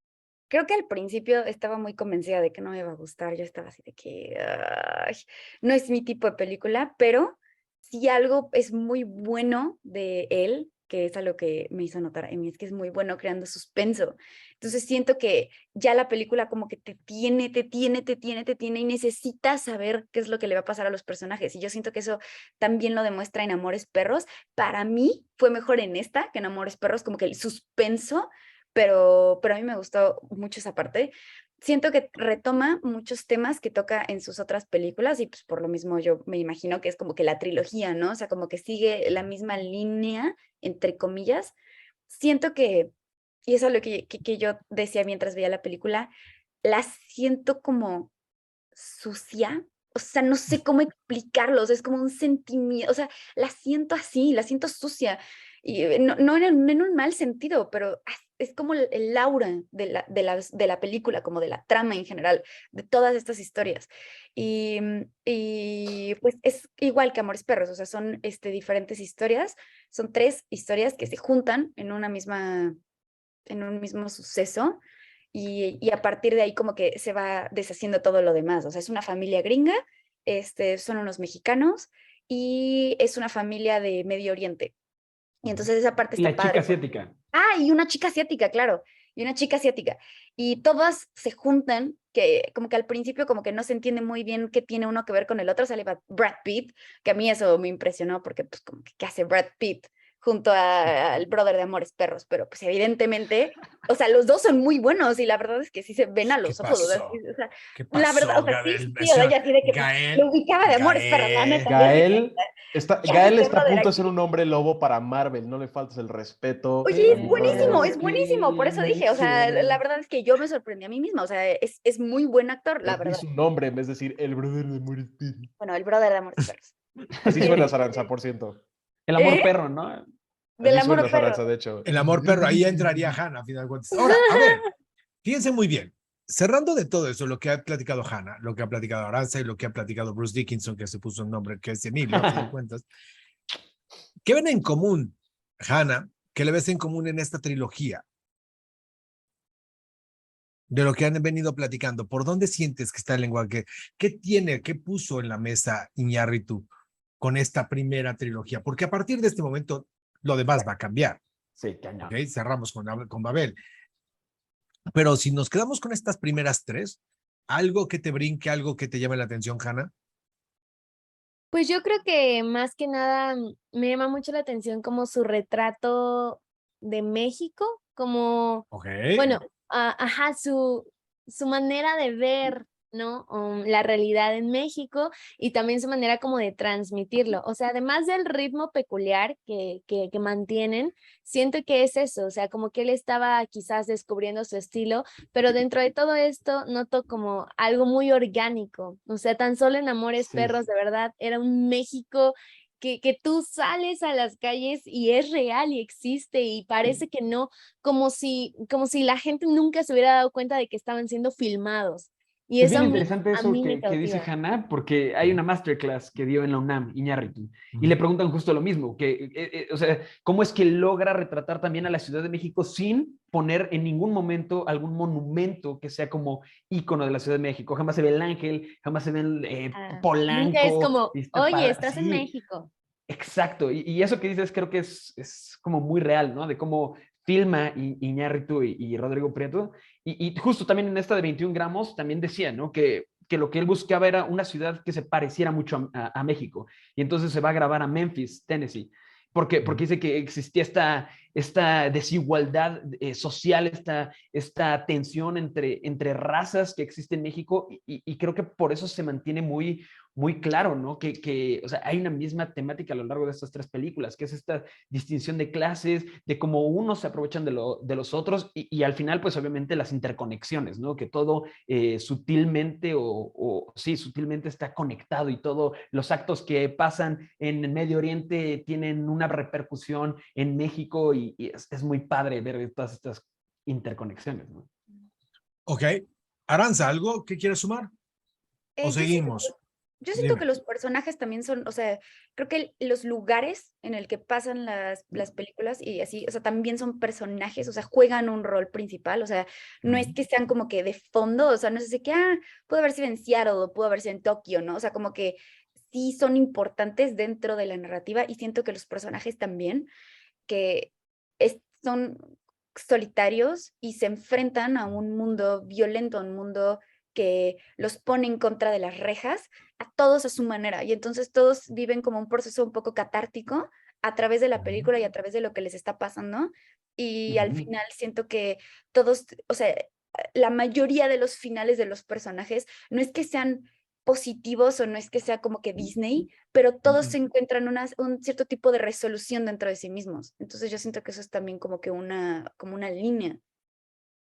creo que al principio estaba muy convencida de que no me iba a gustar, yo estaba así de que ay, no es mi tipo de película, pero si algo es muy bueno de él, que es algo que me hizo notar a mí, es que es muy bueno creando suspenso. Entonces siento que ya la película como que te tiene y necesitas saber qué es lo que le va a pasar a los personajes. Y yo siento que eso también lo demuestra en Amores Perros. Para mí fue mejor en esta que en Amores Perros, como que el suspenso, pero a mí me gustó mucho esa parte. Siento que retoma muchos temas que toca en sus otras películas y pues por lo mismo yo me imagino que es como que la trilogía, ¿no? O sea, como que sigue la misma línea, entre comillas. Siento que, y eso es lo que yo decía mientras veía la película, la siento como sucia, o sea, no sé cómo explicarlo, o sea, es como un sentimiento, o sea, la siento así, la siento sucia, y no en un mal sentido, pero es como el aura de la película, como de la trama en general, de todas estas historias. Y pues es igual que Amores Perros, o sea, son diferentes historias, son 3 historias que se juntan en en un mismo suceso, y a partir de ahí como que se va deshaciendo todo lo demás. O sea, es una familia gringa, son unos mexicanos y es una familia de Medio Oriente. Y entonces esa parte Y la está chica padre. asiática. Ah, y una chica asiática, claro. Y una chica asiática. Y todas se juntan, que como que al principio como que no se entiende muy bien qué tiene uno que ver con el otro. Sale Brad Pitt, que a mí eso me impresionó porque pues como que ¿qué hace Brad Pitt junto al brother de Amores Perros? Pero pues evidentemente, o sea, los dos son muy buenos y la verdad es que sí se ven a ¿Qué los ojos. O sea, pasó? o sea, ¿Qué la verdad, o pasó, sea, Gael? sí, o sea, ya así de que pues, lo Gael, ubicaba de Amores Perros, la neta. Yo así de, ¿qué hace Gael este está a brother punto de aquí? ser un hombre lobo para Marvel, no le faltes el respeto. Oye, es Ok. buenísimo, por eso dije, o sea, la verdad es que yo me sorprendí a mí misma, o sea, es muy buen actor, la Pero di verdad. su nombre en vez de decir el brother de Morris Pitt. Bueno, el brother de Amores Perros. Así Y suena Aranza, por ciento. El amor ¿Eh? perro, ¿no? Del Así amor suena perro. Aranza, de hecho. el amor perro, ahí entraría Hannah, a final de cuentas. Ahora, a ver, fíjense muy bien. Cerrando de todo eso, lo que ha platicado Hannah, lo que ha platicado Aranza y lo que ha platicado Bruce Dickinson, que se puso un nombre que es Emilio, a fin de cuentas. ¿Qué ven en común, Hannah? ¿Qué le ves en común en esta trilogía? De lo que han venido platicando, ¿por dónde sientes que está el lenguaje? ¿Qué tiene, qué puso en la mesa Iñárritu con esta primera trilogía? Porque a partir de este momento lo demás va a cambiar, Sí, ¿ok? cañón. Cerramos con Babel. Pero si nos quedamos con estas primeras 3, algo que te brinque, algo que te llame la atención, Hannah. Pues yo creo que más que nada me llama mucho la atención como su retrato de México, como, Ok. bueno, ajá, su manera de ver, ¿no? La realidad en México y también su manera como de transmitirlo. O sea, además del ritmo peculiar que mantienen, siento que es eso, o sea, como que él estaba quizás descubriendo su estilo, pero dentro de todo esto noto como algo muy orgánico, o sea, tan solo en Amores Sí. Perros, de verdad, era un México que tú sales a las calles y es real y existe y parece que no, como si la gente nunca se hubiera dado cuenta de que estaban siendo filmados. Y Es eso bien interesante a eso mí me que dice cautiva. Hannah, porque hay una masterclass que dio en la UNAM, Iñárritu, y le Ujú. preguntan justo lo mismo, o sea, ¿cómo es que logra retratar también a la Ciudad de México sin poner en ningún momento algún monumento que sea como ícono de la Ciudad de México? Jamás se ve el Ángel, jamás se ve el Nunca es Polanco, como, oye, estás en sí, México. exacto, y eso que dices creo que es como muy real, ¿no? De cómo filma Iñárritu y Rodrigo Prieto. Y justo también en esta de 21 gramos también decía, ¿no? Que lo que él buscaba era una ciudad que se pareciera mucho a México. Y entonces se va a grabar a Memphis, Tennessee. Porque dice que existía esta desigualdad social, esta tensión entre razas que existe en México y creo que por eso se mantiene muy claro, ¿no? O sea, hay una misma temática a lo largo de estas 3 películas, que es esta distinción de clases, de cómo unos se aprovechan de los otros y al final, pues obviamente las interconexiones, ¿no? Que todo sutilmente sí, sutilmente está conectado y todos los actos que pasan en Medio Oriente tienen una repercusión en México y es muy padre ver todas estas interconexiones, ¿no? Ok. Aranza, ¿algo que quieres sumar? ¿O Yo siento seguimos? Yo siento que Dime. los personajes también son, o sea, creo que los lugares en el que pasan las películas y así, o sea, también son personajes, o sea, juegan un rol principal, o sea, no es que sean como que de fondo, o sea, no es así que, pudo haber sido en Seattle o pudo haber sido en Tokio, ¿no? O sea, como que sí son importantes dentro de la narrativa y siento que los personajes también, que son solitarios y se enfrentan a un mundo violento, a un mundo que los pone en contra de las rejas, a todos a su manera. Y entonces todos viven como un proceso un poco catártico a través de la película y a través de lo que les está pasando. Y al final siento que todos, o sea, la mayoría de los finales de los personajes no es que sean positivos o no es que sea como que Disney, pero todos se encuentran un cierto tipo de resolución dentro de sí mismos. Entonces yo siento que eso es también como que como una línea.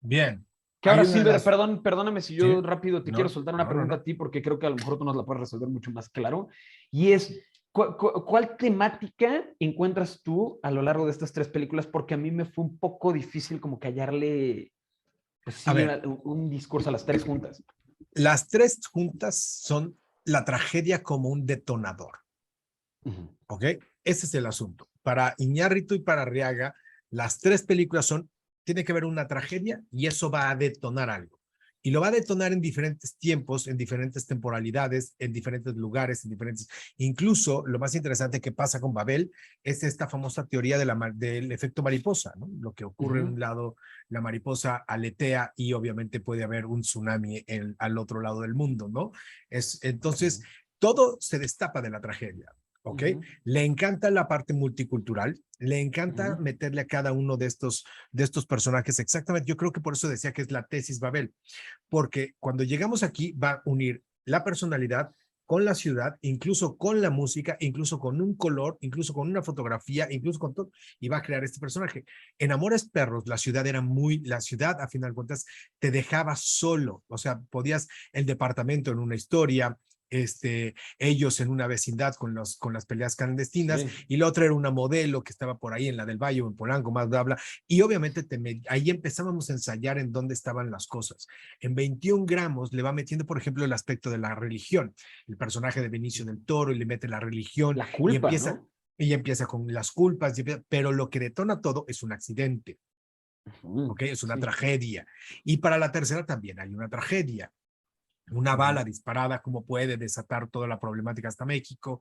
Bien. Que ahora, Hay una de Silver, las- perdóname si yo Sí, rápido te no, quiero soltar una no, no, pregunta no. a ti, porque creo que a lo mejor tú nos la puedes resolver mucho más claro. Y es, ¿cuál temática encuentras tú a lo largo de estas 3 películas? Porque a mí me fue un poco difícil como que hallarle, pues A sí, ver, un discurso a las 3 juntas. las tres juntas son la tragedia como un detonador. Ujú. ¿Ok? Ese es el asunto. Para Iñárritu y para Arriaga, las tres películas tiene que haber una tragedia y eso va a detonar algo. Y lo va a detonar en diferentes tiempos, en diferentes temporalidades, en diferentes lugares, incluso lo más interesante que pasa con Babel es esta famosa teoría del efecto mariposa, ¿no? Lo que ocurre en un lado, la mariposa aletea y obviamente puede haber un tsunami al otro lado del mundo, ¿no? Entonces, todo se destapa de la tragedia. ¿Ok? Le encanta la parte multicultural, le encanta meterle a cada uno de estos personajes exactamente. Yo creo que por eso decía que es la tesis Babel, porque cuando llegamos aquí va a unir la personalidad con la ciudad, incluso con la música, incluso con un color, incluso con una fotografía, incluso con todo, y va a crear este personaje. En Amores Perros, la ciudad a final de cuentas, te dejaba solo, o sea, podías el departamento en una historia, ellos en una vecindad con las peleas clandestinas, Sí. y la otra era una modelo que estaba por ahí en la del Valle o en Polanco, más bla, bla, y obviamente ahí empezábamos a ensayar en dónde estaban las cosas. En 21 gramos le va metiendo, por ejemplo, el aspecto de la religión, el personaje de Benicio del Toro, y le mete la religión, La culpa, ¿no? y empieza con las culpas, pero lo que detona todo es un accidente, ¿ok? Es una tragedia. Y para la tercera también hay una tragedia. Una bala disparada, como puede desatar toda la problemática hasta México.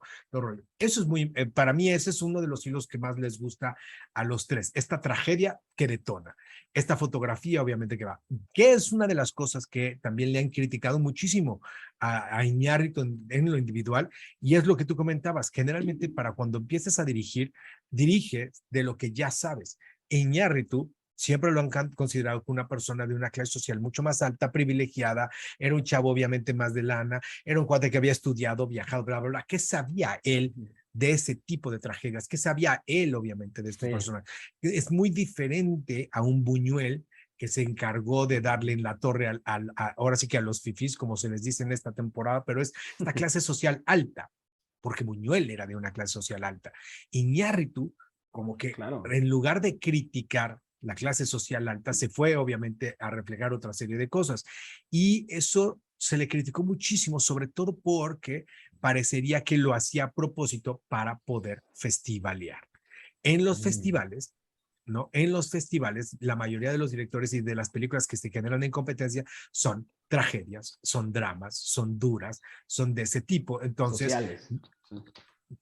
Eso es para mí ese es uno de los hilos que más les gusta a los tres. Esta tragedia que detona. Esta fotografía, obviamente, que va. Que es una de las cosas que también le han criticado muchísimo a Iñárritu en lo individual. Y es lo que tú comentabas. Generalmente, para cuando empieces a dirige de lo que ya sabes. Iñárritu siempre lo han considerado como una persona de una clase social mucho más alta, privilegiada. Era un chavo obviamente más de lana, era un cuate que había estudiado, viajado, bla, bla, bla. ¿Qué sabía él de ese tipo de tragedias? ¿Qué sabía él obviamente de estos personajes? Es muy diferente a un Buñuel que se encargó de darle en la torre ahora sí que a los fifís, como se les dice en esta temporada, pero es esta clase social alta, porque Buñuel era de una clase social alta. Iñárritu, como que en lugar de criticar la clase social alta, se fue obviamente a reflejar otra serie de cosas. Y eso se le criticó muchísimo, sobre todo porque parecería que lo hacía a propósito para poder festivalear. En los festivales, ¿no? En los festivales, la mayoría de los directores y de las películas que se generan en competencia son tragedias, son dramas, son duras, son de ese tipo. Entonces, sociales.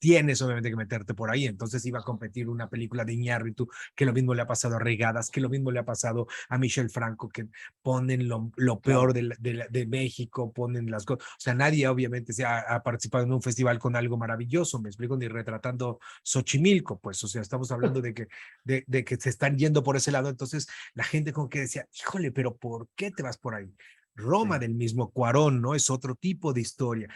tienes obviamente que meterte por ahí. Entonces iba a competir una película de Iñárritu, que lo mismo le ha pasado a Regadas, que lo mismo le ha pasado a Michel Franco, que ponen lo peor de México, ponen las cosas. O sea, nadie obviamente ha participado en un festival con algo maravilloso, me explico, ni retratando Xochimilco, pues, o sea, estamos hablando de que se están yendo por ese lado. Entonces la gente como que decía, híjole, pero ¿por qué te vas por ahí? Roma del mismo Cuarón, ¿no? Es otro tipo de historia.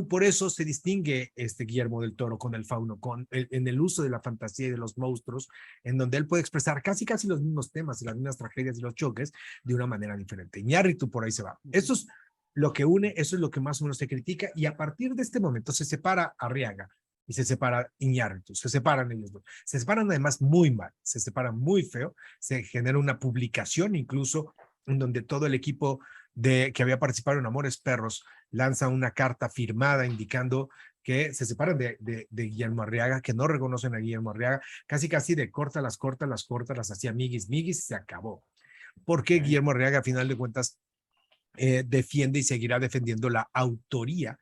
Por eso se distingue Guillermo del Toro con el fauno, en el uso de la fantasía y de los monstruos, en donde él puede expresar casi los mismos temas y las mismas tragedias y los choques de una manera diferente. Iñárritu por ahí se va. Eso es lo que une, eso es lo que más o menos se critica, y a partir de este momento se separa Arriaga y se separa Iñárritu, se separan ellos dos. Se separan además muy mal, se separan muy feo, se genera una publicación incluso en donde todo el equipo que había participado en Amores Perros lanza una carta firmada indicando que se separan de Guillermo Arriaga, que no reconocen a Guillermo Arriaga, casi de las hacía miguis, se acabó. Porque Guillermo Arriaga, a final de cuentas, defiende y seguirá defendiendo la autoría,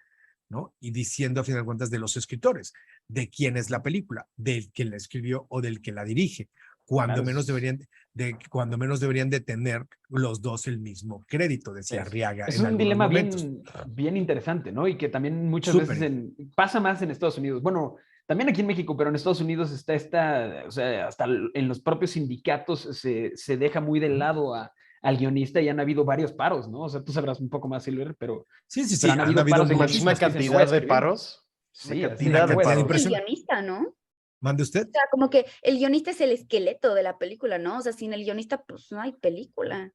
¿no? Y diciendo, a final de cuentas, de los escritores, de quién es la película, del que la escribió o del que la dirige. Cuando menos deberían de tener los dos el mismo crédito, decía Arriaga. Es en un algunos dilema momentos. bien interesante, ¿no? Y que también muchas veces pasa más en Estados Unidos. Bueno, también aquí en México, pero en Estados Unidos está o sea, hasta en los propios sindicatos se deja muy de lado al guionista, y han habido varios paros, ¿no? O sea, tú sabrás un poco más, Silver, pero sí, pero han habido paros de una guionistas que dicen, cantidad de paros. Sí, Una así cantidad de de paros. El guionista, ¿no? ¿Mande usted? O sea, como que el guionista es el esqueleto de la película, ¿no? O sea, sin el guionista, pues no hay película.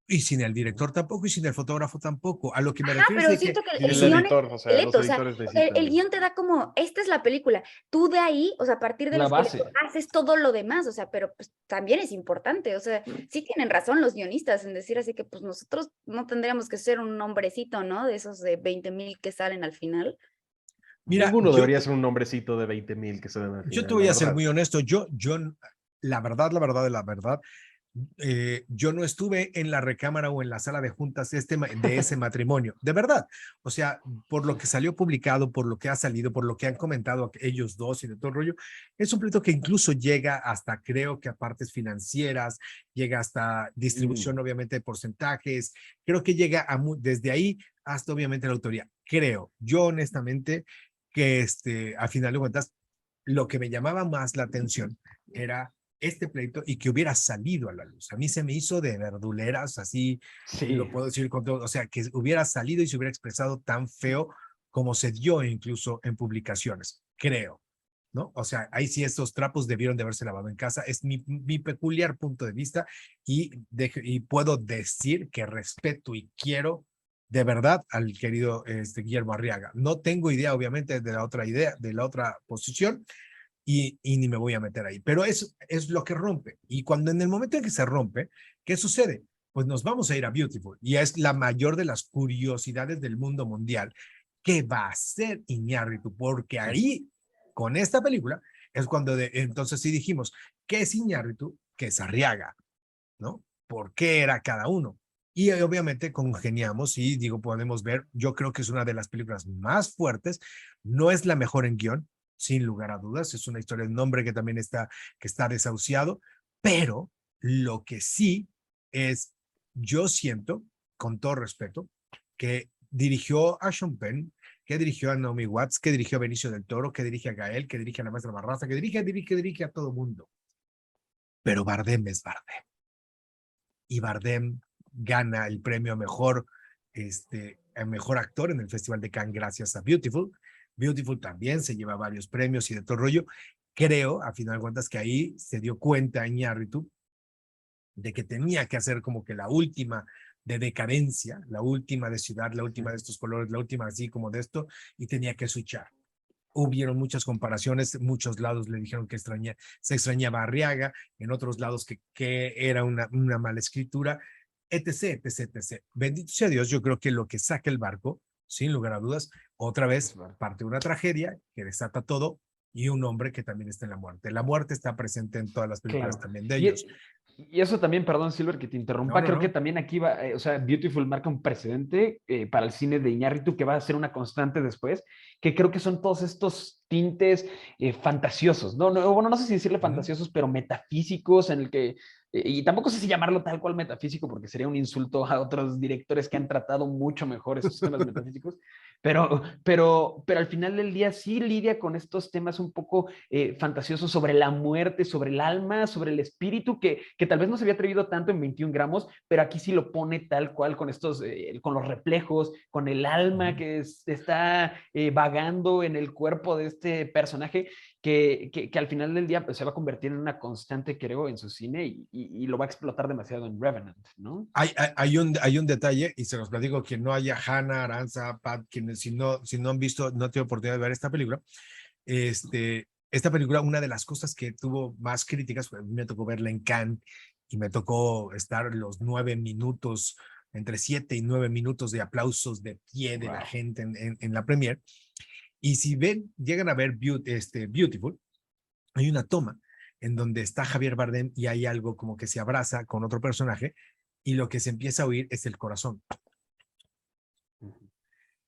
Y sin el director tampoco, y sin el fotógrafo tampoco. A lo que me Ajá, refiero pero es de siento que que Y el el guión editor, o sea, los esqueleto, o sea, editores el necesitan. guión te da como, esta es la película, tú de ahí, o sea, a partir del La esqueleto base. haces todo lo demás, o sea, pero pues también es importante, o sea, sí tienen razón los guionistas en decir así que pues nosotros no tendríamos que ser un hombrecito, ¿no? De esos de 20,000 que salen al final. Mira, Ninguno debería ser un nombrecito de 20,000 que se den al yo te final, voy la a ser verdad. muy honesto. La verdad, la verdad, yo no estuve en la recámara o en la sala de juntas de ese matrimonio, de verdad. O sea, por lo que salió publicado, por lo que ha salido, por lo que han comentado ellos dos y de todo el rollo, es un pleito que incluso llega hasta, creo que a partes financieras, llega hasta distribución, obviamente, de porcentajes, creo que llega desde ahí hasta, obviamente, la autoría. Creo, yo honestamente, que a final de cuentas, lo que me llamaba más la atención era este pleito y que hubiera salido a la luz. A mí se me hizo de verduleras, así Sí. lo puedo decir con todo, o sea, que hubiera salido y se hubiera expresado tan feo como se dio incluso en publicaciones, creo, ¿no? O sea, ahí sí estos trapos debieron de haberse lavado en casa, es mi peculiar punto de vista y puedo decir que respeto y quiero de verdad al querido Guillermo Arriaga. No tengo idea, obviamente, de la otra idea, de la otra posición, y ni me voy a meter ahí. Pero es lo que rompe. Y cuando en el momento en que se rompe, ¿qué sucede? Pues nos vamos a ir a Beautiful. Y es la mayor de las curiosidades del mundo mundial. ¿Qué va a hacer Iñárritu? Porque ahí, con esta película, es cuando entonces sí dijimos, ¿qué es Iñárritu? ¿Qué es Arriaga? ¿No? ¿Por qué era cada uno? Y obviamente congeniamos y digo, podemos ver, yo creo que es una de las películas más fuertes, no es la mejor en guión, sin lugar a dudas, es una historia de un hombre que está desahuciado, pero lo que sí es, yo siento, con todo respeto, que dirigió a Sean Penn, que dirigió a Naomi Watts, que dirigió a Benicio del Toro, que dirige a Gael, que dirige a la maestra Barraza, que dirige a todo mundo. Pero Bardem es Bardem. Y Bardem gana el premio a mejor actor en el Festival de Cannes gracias a Beautiful. Beautiful también se lleva varios premios y de todo rollo. Creo, a final de cuentas, que ahí se dio cuenta Iñárritu de que tenía que hacer como que la última de decadencia, la última de ciudad, la última de estos colores, la última así como de esto, y tenía que switchar. Hubieron muchas comparaciones, muchos lados le dijeron que se extrañaba a Arriaga, en otros lados que era una mala escritura, etc, etc, etc. Bendito sea Dios, yo creo que lo que saca el barco, sin lugar a dudas, otra vez parte de una tragedia que desata todo y un hombre que también está en la muerte. La muerte está presente en todas las películas Claro. también de Y, ellos. y eso también, perdón, Silver, que te interrumpa, No, creo que no. también aquí va, o sea, Beautiful marca un precedente para el cine de Iñárritu que va a ser una constante después, que creo que son todos estos tintes fantasiosos, ¿no? No, bueno, no sé si decirle fantasiosos, pero metafísicos, en el que, y tampoco sé si llamarlo tal cual metafísico, porque sería un insulto a otros directores que han tratado mucho mejor esos temas metafísicos, pero al final del día sí lidia con estos temas un poco fantasiosos sobre la muerte, sobre el alma, sobre el espíritu, que tal vez no se había atrevido tanto en 21 gramos, pero aquí sí lo pone tal cual con con los reflejos, con el alma que está vagando en el cuerpo de este personaje, que al final del día pues, se va a convertir en una constante, creo, en su cine y lo va a explotar demasiado en Revenant, ¿no? Hay un detalle, y se los platico quien no haya, Hannah, Aranza, Pat, quienes si no han visto, no tienen oportunidad de ver esta película. Esta película, una de las cosas que tuvo más críticas, pues, me tocó verla en Cannes y me tocó estar los 9 minutos, entre 7 y 9 minutos de aplausos de pie de la gente en la premier. Y si llegan a ver Beautiful, hay una toma en donde está Javier Bardem y hay algo como que se abraza con otro personaje y lo que se empieza a oír es el corazón.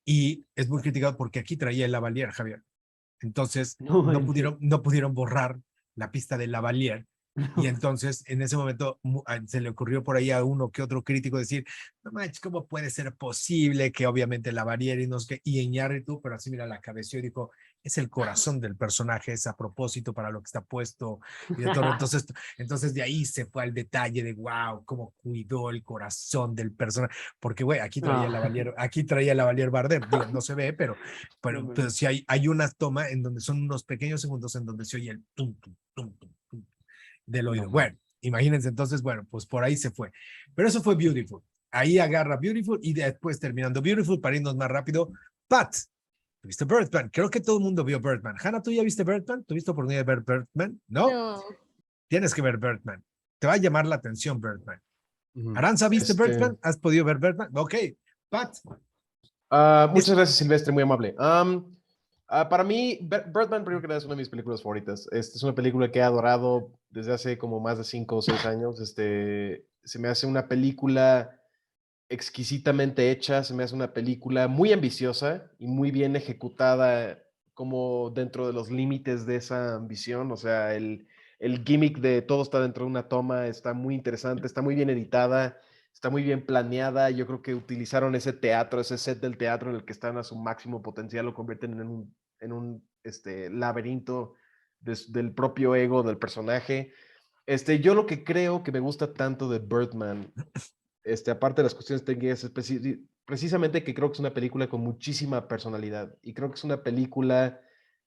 Y es muy criticado porque aquí traía el lavalier, Javier. Entonces no pudieron borrar la pista del lavalier. Y entonces, en ese momento, se le ocurrió por ahí a uno que otro crítico decir, no manches, ¿cómo puede ser posible que obviamente Lavalier y no sé qué, y Iñárritu, pero así mira, la cabeció y dijo, es el corazón del personaje, es a propósito para lo que está puesto y de todo. Entonces de ahí se fue al detalle de, wow, cómo cuidó el corazón del personaje, porque, güey, aquí traía Lavalier Bardem, digo, no se ve, pero sí hay una toma en donde son unos pequeños segundos en donde se oye el tum, tum, tum, tum, tum del oído. Bueno, Imagínense, entonces, bueno, pues por ahí se fue. Pero eso fue Beautiful. Ahí agarra Beautiful y después terminando Beautiful, para irnos más rápido, Pat, ¿viste Birdman? Creo que todo el mundo vio Birdman. Hannah, ¿tú ya viste Birdman? ¿Tuviste oportunidad de ver Birdman? ¿No? No. Tienes que ver Birdman. Te va a llamar la atención Birdman. Ujú. Aranza, ¿viste Birdman? ¿Has podido ver Birdman? Ok, Pat. Muchas gracias, Silvestre, muy amable. Para mí, Birdman, primero que nada, es una de mis películas favoritas. Es una película que he adorado desde hace como más de 5 o 6 años. Se me hace una película exquisitamente hecha, se me hace una película muy ambiciosa y muy bien ejecutada como dentro de los límites de esa ambición. O sea, el gimmick de todo está dentro de una toma está muy interesante, está muy bien editada, está muy bien planeada. Yo creo que utilizaron ese teatro, ese set del teatro en el que están a su máximo potencial, lo convierten en un laberinto del propio ego del personaje. Yo lo que creo que me gusta tanto de Birdman, aparte de las cuestiones técnicas, es precisamente que creo que es una película con muchísima personalidad y creo que es una película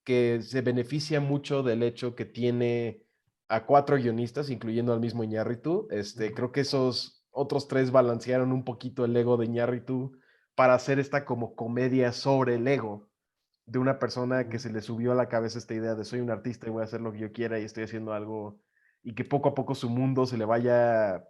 que se beneficia mucho del hecho que tiene a 4 guionistas, incluyendo al mismo Iñárritu. Creo que esos otros 3 balancearon un poquito el ego de Iñárritu para hacer esta como comedia sobre el ego de una persona que se le subió a la cabeza esta idea de soy un artista y voy a hacer lo que yo quiera y estoy haciendo algo y que poco a poco su mundo se le vaya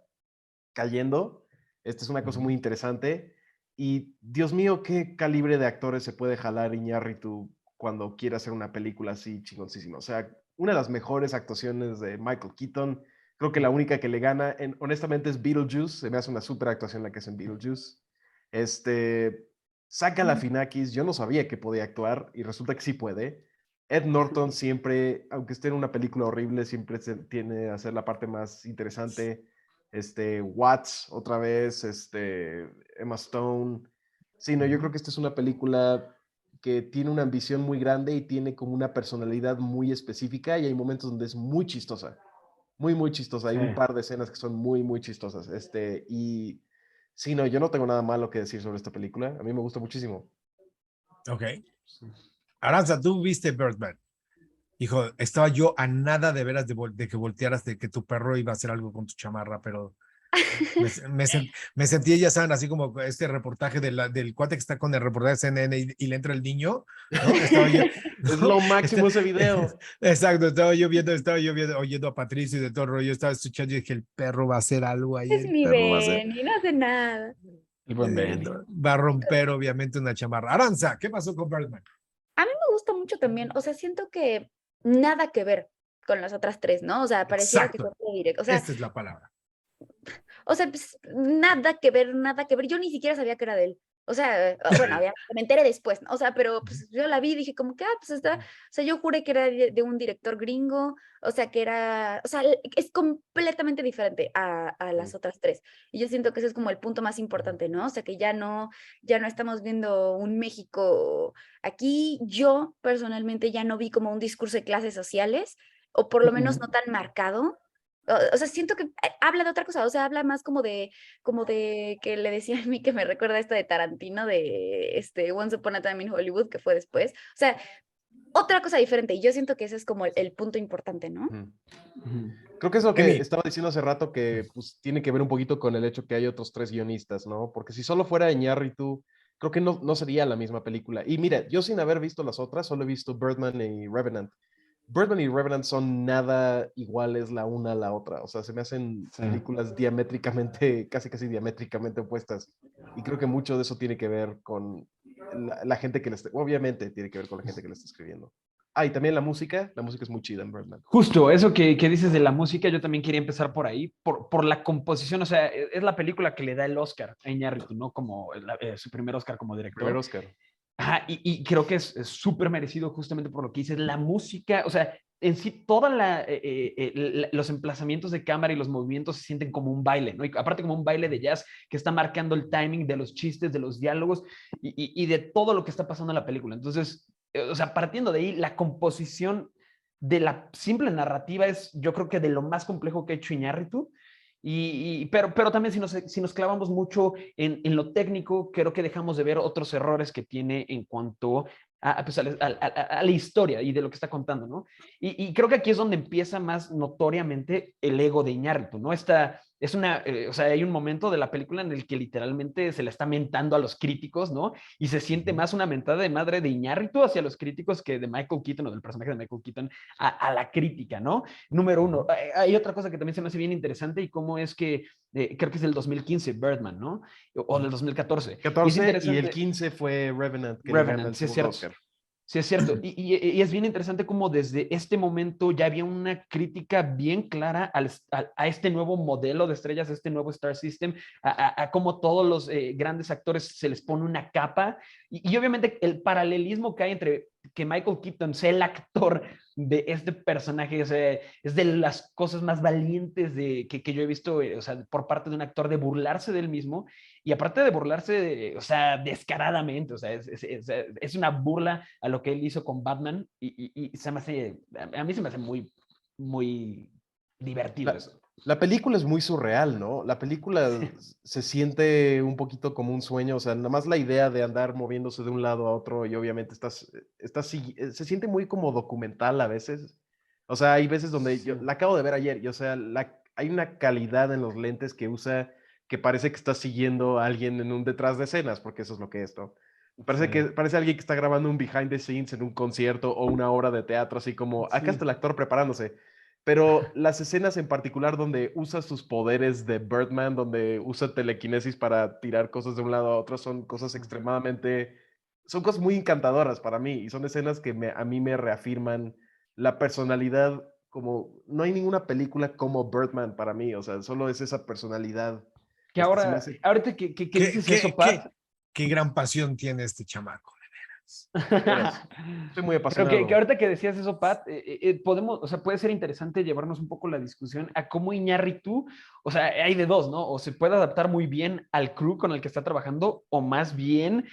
cayendo. Esta es una cosa muy interesante. Y Dios mío, qué calibre de actores se puede jalar Iñárritu cuando quiere hacer una película así chingoncísima. O sea, una de las mejores actuaciones de Michael Keaton. Creo que la única que le gana, honestamente, es Beetlejuice. Se me hace una súper actuación la que es en Beetlejuice. Saca la Finakis. Yo no sabía que podía actuar y resulta que sí puede. Ed Norton siempre, aunque esté en una película horrible, siempre se tiene a hacer la parte más interesante. Watts otra vez, Emma Stone. Sí, no, yo creo que esta es una película que tiene una ambición muy grande y tiene como una personalidad muy específica y hay momentos donde es muy chistosa, muy, muy chistosa. Hay un par de escenas que son muy, muy chistosas. Y sí, no, yo no tengo nada malo que decir sobre esta película. A mí me gusta muchísimo. Ok. Aranza, ¿tú viste Birdman? Hijo, estaba yo a nada de veras de que voltearas, de que tu perro iba a hacer algo con tu chamarra, pero me sentí, ya saben, así como este reportaje del cuate que está con el reportaje de CNN y le entra el niño, ¿no? Estaba yo, ¿no? Es lo máximo ese video. Exacto, estaba yo viendo, oyendo a Patricio y de todo el rollo, estaba escuchando y dije, el perro va a hacer algo ahí, Es el mi perro va a hacer, Benny, no hace nada. El buen Benny. va a romper obviamente una chamarra. Aranza, ¿qué pasó con Birdman? A mí me gusta mucho también, o sea, siento que nada que ver con las otras 3, ¿no? O sea, pareciera que Exacto, son directo. O sea, esta es la palabra. pues, nada que ver, nada que ver. Yo ni siquiera sabía que era de él. O sea, bueno, obviamente me enteré después, ¿no? O sea, pero pues yo la vi y dije como que, pues está, o sea, yo juré que era de un director gringo, o sea, que era, o sea, es completamente diferente a las otras 3. Y yo siento que ese es como el punto más importante, ¿no? O sea, que ya no estamos viendo un México aquí. Yo personalmente ya no vi como un discurso de clases sociales, o por lo menos no tan marcado. O sea, siento que habla de otra cosa, o sea, habla más como de que le decía a mí que me recuerda esto de Tarantino, de Once Upon a Time in Hollywood, que fue después. O sea, otra cosa diferente. Y yo siento que ese es como el punto importante, ¿no? Creo que es lo que Emi. estaba diciendo hace rato, que pues, tiene que ver un poquito con el hecho que hay otros 3 guionistas, ¿no? Porque si solo fuera Iñárritu, creo que no sería la misma película. Y mira, yo sin haber visto las otras, solo he visto Birdman y Revenant. Birdman y Revenant son nada iguales la una a la otra. O sea, se me hacen películas diamétricamente, casi diamétricamente opuestas. Y creo que mucho de eso tiene que ver con la gente que le está, obviamente tiene que ver con la gente que le está escribiendo. Y también la música es muy chida en Birdman. Justo, eso que dices de la música, yo también quería empezar por ahí, por la composición. O sea, es la película que le da el Oscar a Iñárritu, ¿no? Como su primer Oscar como director. Primer Oscar. Ajá, y creo que es súper merecido justamente por lo que dices, la música, o sea, en sí, los emplazamientos de cámara y los movimientos se sienten como un baile, ¿no? Y aparte como un baile de jazz que está marcando el timing de los chistes, de los diálogos y de todo lo que está pasando en la película. Entonces, o sea, partiendo de ahí, la composición de la simple narrativa es, yo creo que de lo más complejo que ha hecho Iñárritu. Pero también si nos clavamos mucho en lo técnico, creo que dejamos de ver otros errores que tiene en cuanto a la historia y de lo que está contando, ¿no? Y creo que aquí es donde empieza más notoriamente el ego de Iñárritu, ¿no? O sea, hay un momento de la película en el que literalmente se le está mentando a los críticos, ¿no? Y se siente más una mentada de madre de Iñárritu hacia los críticos que de Michael Keaton o del personaje de Michael Keaton a la crítica, ¿no? Número uno. Hay otra cosa que también se me hace bien interesante y cómo es que, creo que es del 2015, Birdman, ¿no? O del 2014. 14 y el 15 fue Revenant, que le gana el sí es segundo cierto. Oscar. Sí, es cierto. Y es bien interesante cómo desde este momento ya había una crítica bien clara a este nuevo modelo de estrellas, a este nuevo Star System, a cómo todos los grandes actores se les pone una capa. Y obviamente el paralelismo que hay entre que Michael Keaton sea el actor de este personaje, o sea, es de las cosas más valientes que yo he visto, o sea, por parte de un actor, de burlarse del mismo. Y aparte de burlarse, o sea, descaradamente, o sea, es una burla a lo que él hizo con Batman y se me hace, a mí se me hace muy, muy divertido eso. La película es muy surreal, ¿no? La película se siente un poquito como un sueño, o sea, nada más la idea de andar moviéndose de un lado a otro y obviamente se siente muy como documental a veces. O sea, hay veces donde yo la acabo de ver ayer y, o sea, hay una calidad en los lentes que usa que parece que está siguiendo a alguien en un detrás de escenas, porque eso es lo que es, ¿no? Parece alguien que está grabando un behind the scenes en un concierto o una obra de teatro, así como, acá está el actor preparándose. Pero las escenas en particular donde usa sus poderes de Birdman, donde usa telequinesis para tirar cosas de un lado a otro, son cosas son cosas muy encantadoras para mí y son escenas que a mí me reafirman la personalidad, como no hay ninguna película como Birdman para mí, o sea, solo es esa personalidad. Que Se me ahora, hace... ahorita que dices eso, Pat. Qué gran pasión tiene este chamaco. Estoy muy Pero apasionado. que ahorita que decías eso, Pat, podemos, o sea, puede ser interesante llevarnos un poco la discusión a cómo Iñárritu, o sea, hay de dos, ¿no? O se puede adaptar muy bien al crew con el que está trabajando, o más bien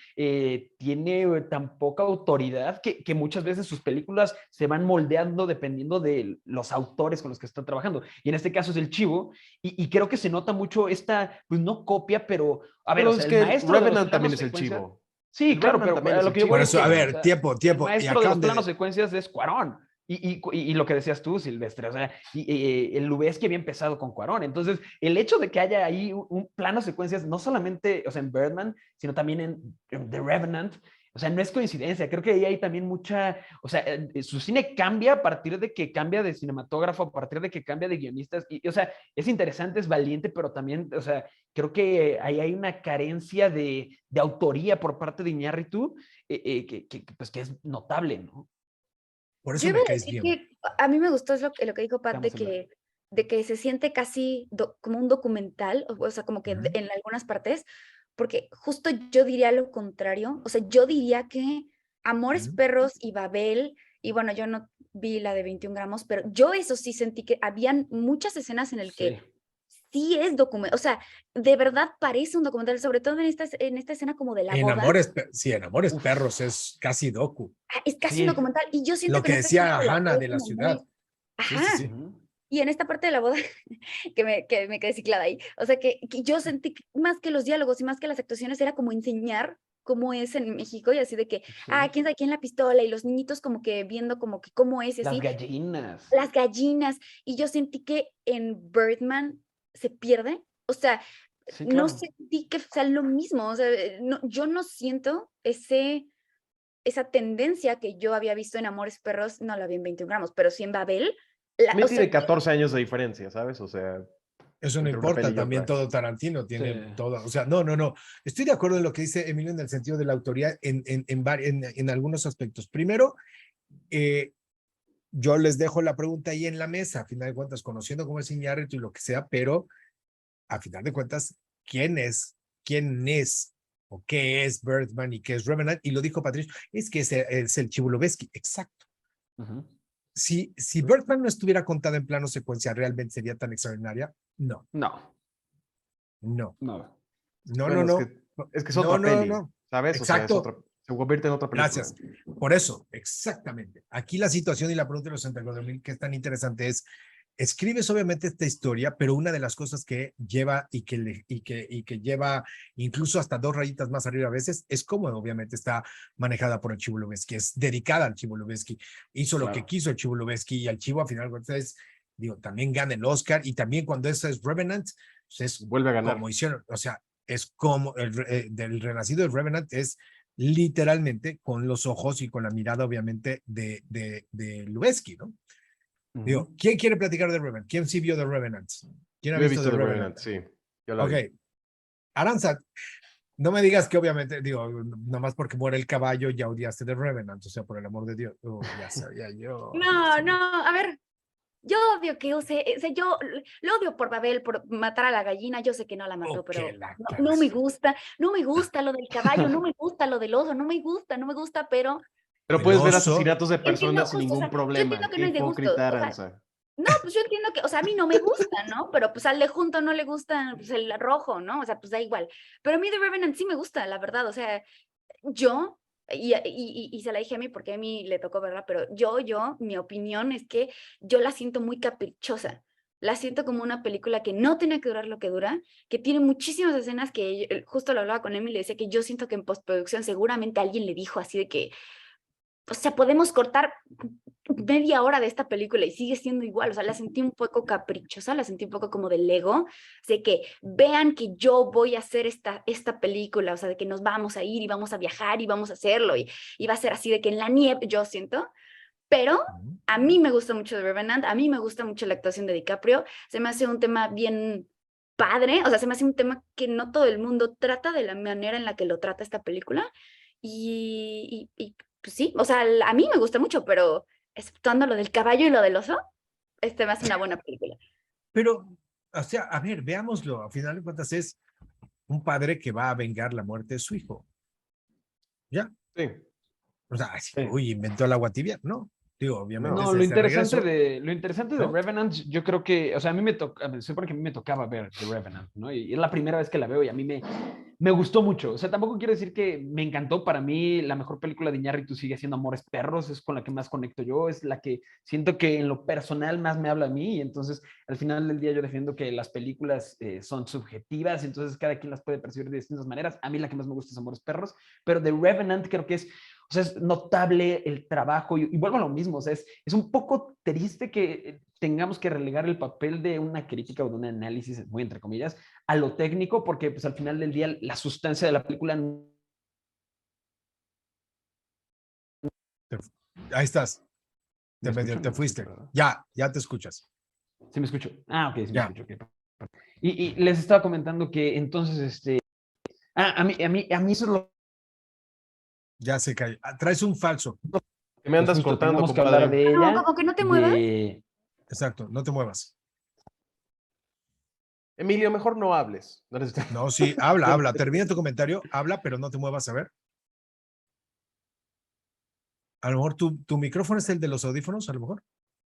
tiene tan poca autoridad que muchas veces sus películas se van moldeando dependiendo de los autores con los que está trabajando. Y en este caso es el Chivo, y creo que se nota mucho esta, pues no copia, pero, a ver, Pero o sea, es el que maestro de los Revenant también planos es el secuencia. Chivo. Sí, El claro, Revenant pero también a es lo el que yo Chivo. voy Por es eso, que, a o ver, sea, tiempo. el Y maestro de los acaban planos de... secuencias es Cuarón. Y lo que decías tú, Silvestre, o sea, el Lubeski había empezado con Cuarón. Entonces, el hecho de que haya ahí un plano secuencias, no solamente, o sea, en Birdman, sino también en The Revenant, o sea, no es coincidencia. Creo que ahí hay también mucha, o sea, su cine cambia a partir de que cambia de cinematógrafo, a partir de que cambia de guionistas. O sea, es interesante, es valiente, pero también, o sea, creo que ahí hay una carencia de autoría por parte de Iñárritu pues, que es notable, ¿no? Por Yo eso iba me a caes decir bien. que a mí me gustó es lo que dijo Pat Vamos a hablar. de que se siente casi como un documental, o sea, como que Ujú. en algunas partes, porque justo yo diría lo contrario, o sea, yo diría que Amores Ujú. Perros y Babel, y bueno, yo no vi la de 21 gramos, pero yo eso sí sentí que habían muchas escenas en el Sí. que sí es documental, o sea, de verdad parece un documental, sobre todo en esta escena como de la boda, Sí, en Amores Uf, Perros es casi docu. es casi un sí. documental, y yo siento Lo que en que esta escena decía de la boda Hannah es de la como ciudad. muy, Sí, ajá, sí, sí. Ujú. y en esta parte de la boda que me quedé ciclada ahí, o sea, que yo sentí que más que los diálogos y más que las actuaciones era como enseñar cómo es en México y así de que, Sí. quién sabe quién la pistola y los niñitos como que viendo como que cómo es y Las así, gallinas. las gallinas, y yo sentí que en Birdman se pierde, o sea, Sí, no claro. sentí que sea lo mismo, o sea, no, yo no siento esa tendencia que yo había visto en Amores Perros, no la vi en 21 gramos, pero sí en Babel, También o sea, tiene 14 años de diferencia, ¿sabes? O sea, Eso no entre una peli importa, y también otra. todo Tarantino Sí. tiene todo, o sea, no. Estoy de acuerdo en lo que dice Emilio en el sentido de la autoría en algunos aspectos. Primero, yo les dejo la pregunta ahí en la mesa, a final de cuentas, conociendo cómo es Iñárritu y lo que sea, pero a final de cuentas, ¿quién es o qué es Birdman y qué es Revenant? Y lo dijo Patricio, es que es el Chivo Lubeski, exacto. Ujú. Si Birdman no estuviera contada en plano secuencia, ¿realmente sería tan extraordinaria? No, No, no, no. no, no, Bueno, no, es que es no, otra no, peli, no. ¿sabes? O sea, Exacto, se convierte en otra película. gracias. Por eso, exactamente. Aquí la situación y la pregunta de los 34,000 que es tan interesante es, escribes obviamente esta historia, pero una de las cosas que lleva y que lleva incluso hasta 2 rayitas más arriba a veces es cómo obviamente está manejada por el Chivo Lubeski, es dedicada al Chivo Lubeski, hizo lo que Claro. quiso el Chivo Lubeski y al Chivo a final de cuentas digo, también gana el Oscar y también cuando eso es Revenant, pues es Vuelve a ganar. como hicieron, o sea, es como del renacido de Revenant es literalmente con los ojos y con la mirada obviamente de Lubeski, ¿no? Digo, ¿quién quiere platicar de Revenant? ¿Quién sí vio The Revenant? ¿Quién ha Yo he visto visto The The Revenant? Revenant, sí. Yo la Ok. vi. Aranza, no me digas que obviamente, digo, nomás porque muere el caballo ya odiaste The Revenant, o sea, por el amor de Dios. Oh, ya sabía yo. No, Sí. no, a ver, yo odio que use, o sea, yo lo odio por Babel, por matar a la gallina, yo sé que no la mató, Oh, pero que la no me canción. gusta lo del caballo, no me gusta lo del oso, no me gusta, pero Pero El puedes ver oso. asesinatos de entiendo, personas sin justo, o ningún sea, yo problema. entiendo que Qué no es de gustos, hipócrita, o sea, Aranza. no, pues yo entiendo que, o sea, a mí no me gusta, ¿no? Pero pues al de junto no le gusta pues, el rojo, ¿no? O sea, pues da igual. Pero a mí The Revenant sí me gusta, la verdad, o sea, yo, y se la dije a mí porque a mí le tocó verla, pero mi opinión es que yo la siento muy caprichosa. La siento como una película que no tiene que durar lo que dura, que tiene muchísimas escenas que justo lo hablaba con Emily, le decía que yo siento que en postproducción seguramente alguien le dijo así de que, o sea, podemos cortar media hora de esta película y sigue siendo igual, o sea, la sentí un poco caprichosa, la sentí un poco como del ego, de que vean que yo voy a hacer esta película, o sea, de que nos vamos a ir y vamos a viajar y vamos a hacerlo y va a ser así de que en la nieve, yo siento, pero a mí me gusta mucho The Revenant, a mí me gusta mucho la actuación de DiCaprio, se me hace un tema bien padre, o sea, se me hace un tema que no todo el mundo trata de la manera en la que lo trata esta película y pues sí, o sea, a mí me gusta mucho, pero exceptuando lo del caballo y lo del oso, me hace una buena película. Pero, o sea, a ver, veámoslo. A final de cuentas es un padre que va a vengar la muerte de su hijo. ¿Ya? Sí. O sea, Sí. uy, inventó el agua tibia. No, digo, obviamente No, es No, ese regreso. lo interesante de ¿no? Revenant, yo creo que, o sea, a mí me toca, supone que a mí me tocaba ver The Revenant, ¿no? Y es la primera vez que la veo y a mí me gustó mucho. O sea, tampoco quiero decir que me encantó. Para mí, la mejor película de Iñárritu sigue siendo Amores Perros, es con la que más conecto yo, es la que siento que en lo personal más me habla a mí. Y entonces, al final del día, yo defiendo que las películas son subjetivas, entonces cada quien las puede percibir de distintas maneras. A mí la que más me gusta es Amores Perros, pero The Revenant creo que es. O sea, es notable el trabajo y vuelvo a lo mismo, o sea, es un poco triste que tengamos que relegar el papel de una crítica o de un análisis, muy entre comillas, a lo técnico, porque pues al final del día la sustancia de la película... Ahí estás. ¿Me escucho? Te No me fuiste. escucho, ¿verdad? Ya te escuchas. ¿Sí me escucho? Ah, ok, sí me Ya. escucho. Okay. Y les estaba comentando que entonces, a mí eso es lo Ya se cayó. Traes un falso. Que me andas justo cortando, teníamos que hablar compadre. de ella. No, como que no te muevas. Exacto, no te muevas. Emilio, mejor no hables. No, sí, habla. Termina tu comentario, habla, pero no te muevas a ver. A lo mejor tu micrófono es el de los audífonos, a lo mejor.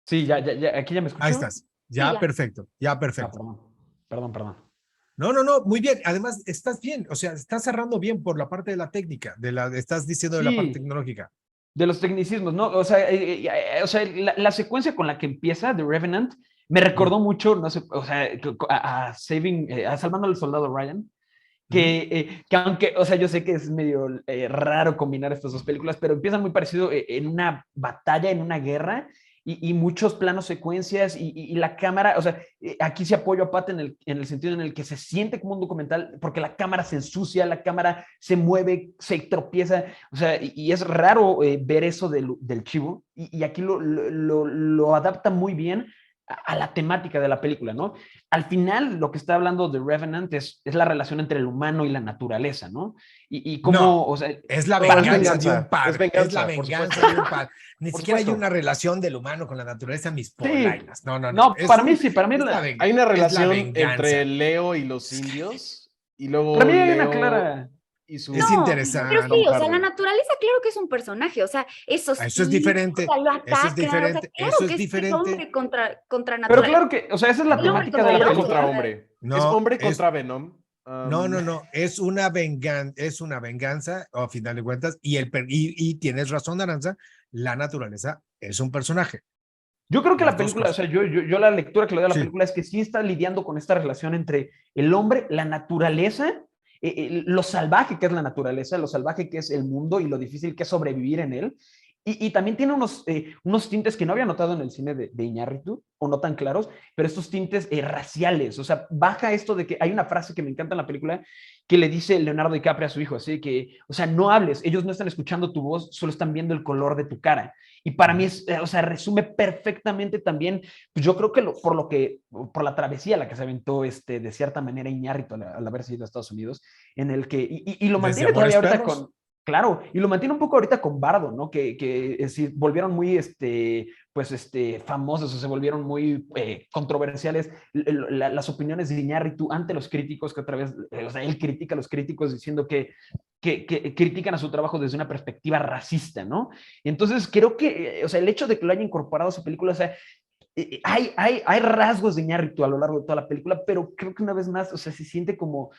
Sí, ya, aquí ya me escucho. Ahí estás. Ya, Sí, ya. perfecto, ya Ah, perfecto. perdón. No, muy bien. Además, estás bien, o sea, estás cerrando bien por la parte de la técnica, estás diciendo de la parte Sí, tecnológica. de los tecnicismos, ¿no? O sea, la secuencia con la que empieza The Revenant me recordó mucho, no sé, o sea, a Salvando al Soldado Ryan, que aunque, o sea, yo sé que es medio raro combinar estas dos películas, pero empiezan muy parecido en una batalla, en una guerra, y muchos planos secuencias, y la cámara, o sea, aquí sí apoyo a Pat en el sentido en el que se siente como un documental, porque la cámara se ensucia, la cámara se mueve, se tropieza, o sea, y es raro ver eso del Chivo, y aquí lo adapta muy bien a la temática de la película, ¿no? Al final, lo que está hablando de Revenant es la relación entre el humano y la naturaleza, ¿no? Y cómo, No, o sea, es la No, es venganza de un venganza, padre. es venganza, Es la por venganza supuesto. de un padre. Ni Por siquiera hay supuesto. una relación del humano con la naturaleza, mis sí, polainas. No. no, para mí sí, para mí, Es la Hay una es la relación venganza. entre Leo y los indios, y luego para mí hay una Leo clara. y su... Es No, pero interesante. sí, Tom o sea, la Hardy. naturaleza claro que es un personaje, o sea, es Eso es hostil, o diferente. sea, lo Eso es ataca, o sea, diferente. Eso claro es que es diferente. hombre contra Pero naturaleza, claro que, o sea, esa es la el hombre temática de contra la el Hombre oso, película. contra o sea, hombre. Es No, hombre contra Venom. no. Es una venganza, a final de cuentas, y tienes razón, Aranza, la naturaleza es un personaje. Yo creo que Las la dos película, o cosas. sea, yo la lectura que le doy a la Sí. película es que sí está lidiando con esta relación entre el hombre, la naturaleza, lo salvaje que es la naturaleza, lo salvaje que es el mundo y lo difícil que es sobrevivir en él. Y también tiene unos tintes que no había notado en el cine de Iñárritu, o no tan claros, pero estos tintes raciales. O sea, baja esto de que hay una frase que me encanta en la película que le dice Leonardo DiCaprio a su hijo, así que, o sea, no hables, ellos no están escuchando tu voz, solo están viendo el color de tu cara. Y para mí es, o sea, resume perfectamente también, pues yo creo que por la travesía a la que se aventó de cierta manera Iñárritu al haberse ido a Estados Unidos, en el que, y lo Desde mantiene Amores todavía ahorita Perros. con, claro, y lo mantiene un poco ahorita con Bardo, ¿no? Que volvieron muy, famosos, o se volvieron muy controversiales las opiniones de Iñárritu ante los críticos, que otra vez, o sea, él critica a los críticos diciendo que critican a su trabajo desde una perspectiva racista, ¿no? Entonces, creo que, o sea, el hecho de que lo haya incorporado a su película, o sea, hay rasgos de Iñárritu a lo largo de toda la película, pero creo que una vez más, o sea, se siente como,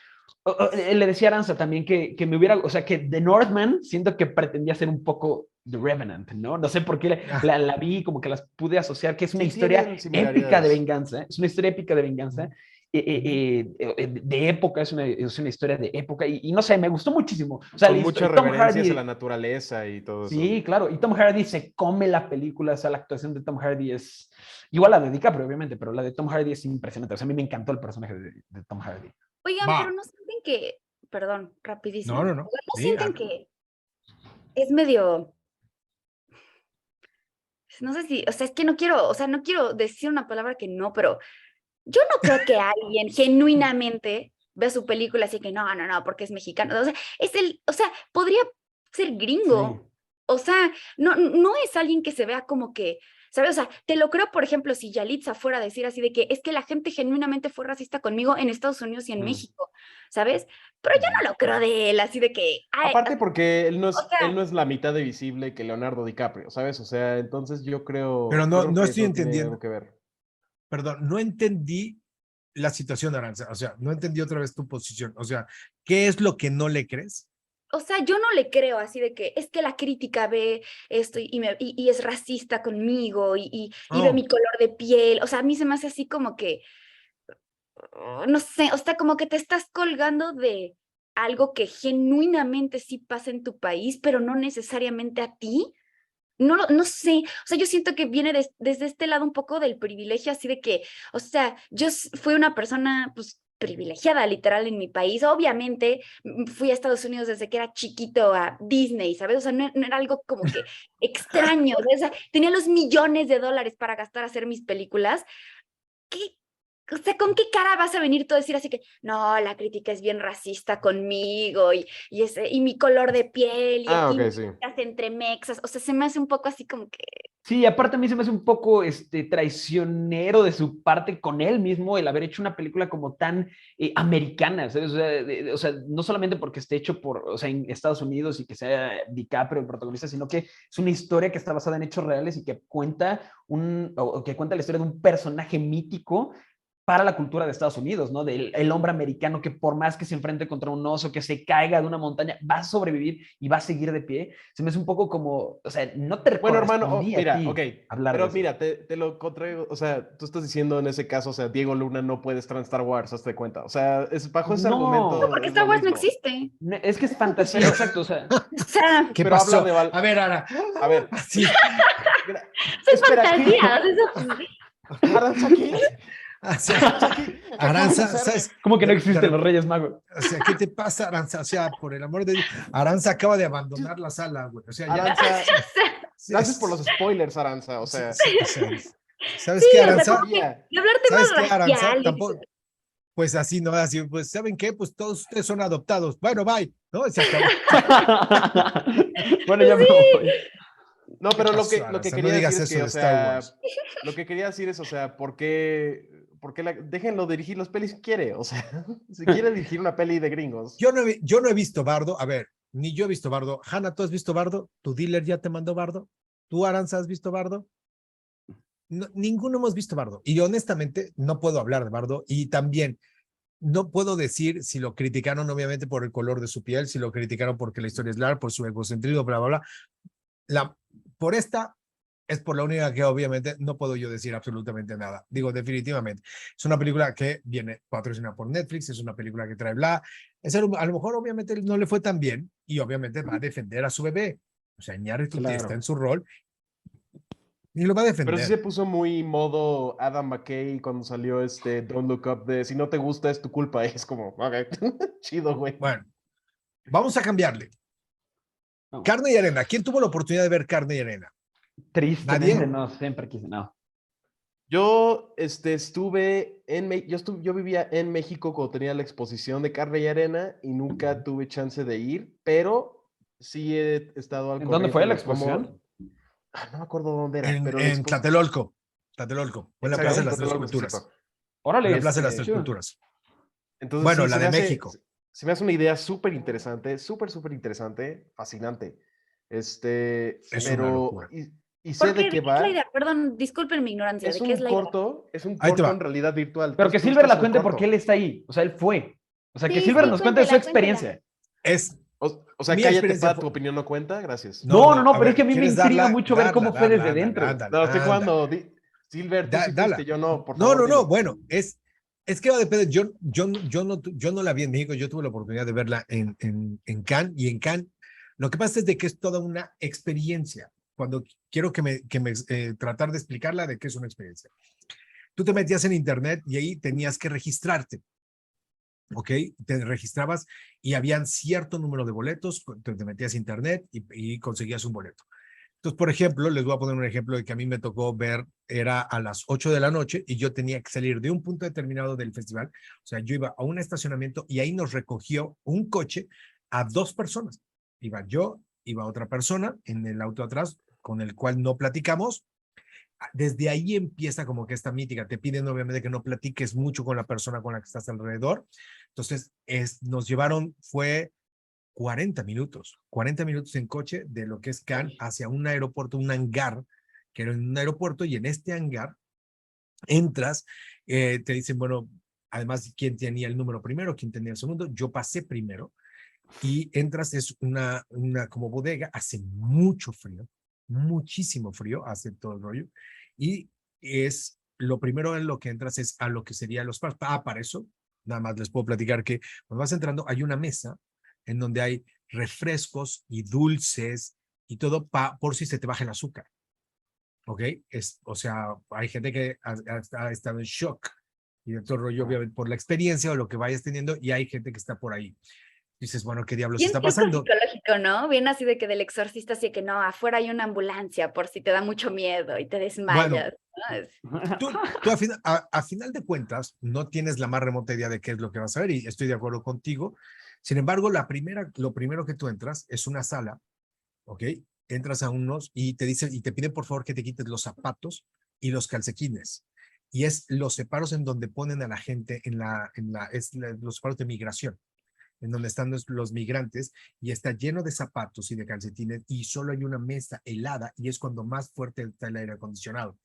le decía a Aranza también que me hubiera, o sea, que The Northman siento que pretendía ser un poco The Revenant, ¿no? No sé por qué la vi, como que las pude asociar, que es una Sí, historia tienen épica de similaridades. venganza, es una historia épica de venganza, de época, es una historia de época, y no sé, me gustó muchísimo. O sea, Con muchas Tom reverencias a la Hardy, naturaleza y todo eso. sí, claro, y Tom Hardy se come la película, o sea, la actuación de Tom Hardy es, igual la de DiCaprio, obviamente, pero la de Tom Hardy es impresionante, o sea, a mí me encantó el personaje de Tom Hardy. Oigan, pero Va. no sienten que, perdón, No, rapidísimo, no, o no. sea, no Sí, sienten que es medio, no sé si, o sea, es que no quiero, o sea, no quiero decir una palabra que no, pero yo no creo que alguien genuinamente vea su película así que no, no, no, porque es mexicano. O sea, o sea, podría ser gringo. O sea, no es alguien que se vea como que, ¿sabes? O sea, te lo creo, por ejemplo, si Yalitza fuera a decir así de que es que la gente genuinamente fue racista conmigo en Estados Unidos y en México, ¿sabes? Pero yo no lo creo de él, así de que, ay, Aparte porque o él sea, no es la mitad de visible que Leonardo DiCaprio, ¿sabes? O sea, entonces pero yo no, creo no que estoy eso tiene algo entendiendo. que ver. Perdón, no entendí la situación, Aranza. O sea, no entendí otra vez tu posición. O sea, ¿qué es lo que no le crees? o sea, yo no le creo así de que es que la crítica ve esto y es racista conmigo y ve Oh, mi color de piel. O sea, a mí se me hace así como que, no sé, o sea, como que te estás colgando de algo que genuinamente sí pasa en tu país, pero no necesariamente a ti. No sé, o sea, yo siento que viene desde este lado un poco del privilegio, así de que, o sea, fui una persona, pues, privilegiada, literal, en mi país. Obviamente, fui a Estados Unidos desde que era chiquito a Disney, ¿sabes? O sea, no era algo como que extraño, ¿sabes? O sea, tenía los millones de dólares para gastar a hacer mis películas. ¿Qué, o sea, ¿con qué cara vas a venir tú a decir así que, no, la crítica es bien racista conmigo y mi color de piel y Ah, aquí ok, sí. mezclas entre mexas? O sea, se me hace un poco así como que, Sí, aparte a mí se me hace un poco traicionero de su parte con él mismo el haber hecho una película como tan americana, ¿sabes? O sea, o sea, no solamente porque esté hecho o sea, en Estados Unidos y que sea DiCaprio el protagonista, sino que es una historia que está basada en hechos reales y que cuenta o que cuenta la historia de un personaje mítico para la cultura de Estados Unidos, ¿no? Del el hombre americano que por más que se enfrente contra un oso, que se caiga de una montaña, va a sobrevivir y va a seguir de pie. Se me hace un poco como, o sea, no te Bueno, hermano, correspondía a mira, ok, ti hablar de pero eso. mira, te lo contraigo, o sea, tú estás diciendo en ese caso, o sea, Diego Luna no puede estar en Star Wars, hazte cuenta. O sea, bajo ese no, No, argumento porque es lo Star Wars no mismo. existe. es que es fantasía, Pero, exacto, o sea, O sea, ¿qué pero habla pasó? de A ver, Ara. A ver, Sí. soy espera, ¿qué? fantasía. O sea, ¿Aranza qué? O sea, Aranza, ¿qué acabas de Aranza, hacer? ¿sabes? como que no existen los Reyes Magos. O sea, ¿qué te pasa, Aranza? O sea, por el amor de Dios, Aranza acaba de abandonar la sala, güey. O sea, ya. Aranza, Sí, gracias por los spoilers, Aranza, o sí, sea, sí, o sea, ¿sabes sí, qué, o sea, no Aranza? como que sabía. de hablar ¿Sabes temas qué, Aranza? raciales. Tampoco, pues así, ¿no? Así, pues, ¿saben qué? Pues todos ustedes son adoptados. Bueno, bye, ¿no? Se acabó. Bueno, ya me voy. No, ¿Qué pero pasó, lo que Aranza? No quería decir digas es eso que, o de Star sea, Wars. lo que quería decir es, o sea, por qué déjenlo dirigir las pelis si quiere? O sea, si quiere dirigir una peli de gringos. Yo no he visto Bardo. A ver, ni yo he visto Bardo. Hanna, ¿tú has visto Bardo? ¿Tu dealer ya te mandó Bardo? ¿Tú, Aranza, has visto Bardo? No, ninguno hemos visto Bardo. Y honestamente, no puedo hablar de Bardo. Y también no puedo decir si lo criticaron, obviamente, por el color de su piel, si lo criticaron porque la historia es larga, por su egocentrismo, bla, bla, bla. Por esta es por la única que obviamente no puedo yo decir absolutamente nada. Digo, definitivamente. Es una película que viene patrocinada por Netflix, es una película que trae bla. A lo mejor obviamente no le fue tan bien y obviamente va a defender a su bebé. O sea, Iñárritu está Claro. en su rol y lo va a Pero sí defender. se puso muy modo Adam McKay cuando salió Don't Look Up de si no te gusta es tu culpa. Es como, ok, chido, güey. Bueno, vamos a cambiarle. No. Carne y arena. ¿Quién tuvo la oportunidad de ver Carne y arena? Tristemente ¿Nadie? no, siempre quise, no. Yo estuve yo vivía en México cuando tenía la exposición de Carne y Arena y nunca tuve chance de ir, pero sí he estado al ¿En dónde corriente fue la de cómo. exposición? No me acuerdo dónde era, pero la En exposición. Tlatelolco. Tlatelolco. Fue en la Exacto, Plaza de en las Tres Tlatelolco, sí, Culturas. cierto. En Órale, la Plaza de las Este, Tres chido. Culturas. Entonces Bueno, sí, la de México. se me hace una idea súper interesante, súper interesante, fascinante. Es una Pero, locura. y sé ¿Por qué? de ¿De qué qué es la va. idea? Perdón, disculpen mi ignorancia. ¿De qué es la idea? Es un Ahí te corto va. en realidad virtual. Pero que Tú Silver estás la en el cuente porque él corto. está ahí. O sea, él fue. O sea, que Sí, Silver sí, nos cuente su cuéntela, experiencia. Es O sea, mi cállate, experiencia. pa, tu opinión no cuenta, gracias. No, no, no, A pero es que ver, a mí me ¿quieres intriga darla? mucho ver cómo Darla, fue darla, desde ándale, dentro. ándale, No, estoy ándale. jugando. Silver, tú sí Dala. fuiste, yo no, por No, favor, no, no. dilo. Bueno, es que va a depender. Yo no la vi en México. Yo tuve la oportunidad de verla en Cannes y en Cannes. Lo que pasa es de que es toda una experiencia. Cuando quiero tratar de explicarla de qué es una experiencia. Tú te metías en internet y ahí tenías que registrarte. ¿Ok? Te registrabas y habían cierto número de boletos, te metías a internet y conseguías un boleto. Entonces, por ejemplo, les voy a poner un ejemplo de que a mí me tocó ver, era a las 8 de la noche y yo tenía que salir de un punto determinado del festival. O sea, yo iba a un estacionamiento y ahí nos recogió un coche a 2 personas. Iba yo, iba otra persona en el auto atrás con el cual no platicamos. Desde ahí empieza como que esta mítica. Te piden obviamente que no platiques mucho con la persona con la que estás alrededor. Entonces, nos llevaron, fue 40 minutos en coche de lo que es Cannes hacia un aeropuerto, un hangar, que era un aeropuerto, y en este hangar entras, te dicen, bueno, además, quién tenía el número primero, quién tenía el segundo, yo pasé primero, y entras, es una como bodega, hace mucho frío, muchísimo frío, hace todo el rollo, y es lo primero en lo que entras es a lo que sería los paros. Para eso, nada más les puedo platicar que cuando vas entrando hay una mesa en donde hay refrescos y dulces y todo por si se te baja el azúcar. ¿Ok? O sea, hay gente que ha estado en shock y de todo el rollo, obviamente, por la experiencia o lo que vayas teniendo, y hay gente que está por ahí. Dices, bueno, ¿qué diablos Bien está truco pasando? psicológico, ¿no? Bien así de que del exorcista, así que no, afuera hay una ambulancia por si te da mucho miedo y te desmayas. Tú a final de cuentas no tienes la más remota idea de qué es lo que vas a ver y estoy de acuerdo contigo. Sin embargo, lo primero que tú entras es una sala, ¿ok? Entras a unos y te dicen y te piden por favor que te quites los zapatos y los calcetines. Y es los separos en donde ponen a la gente los separos de migración, en donde están los migrantes, y está lleno de zapatos y de calcetines y solo hay una mesa helada y es cuando más fuerte está el aire acondicionado.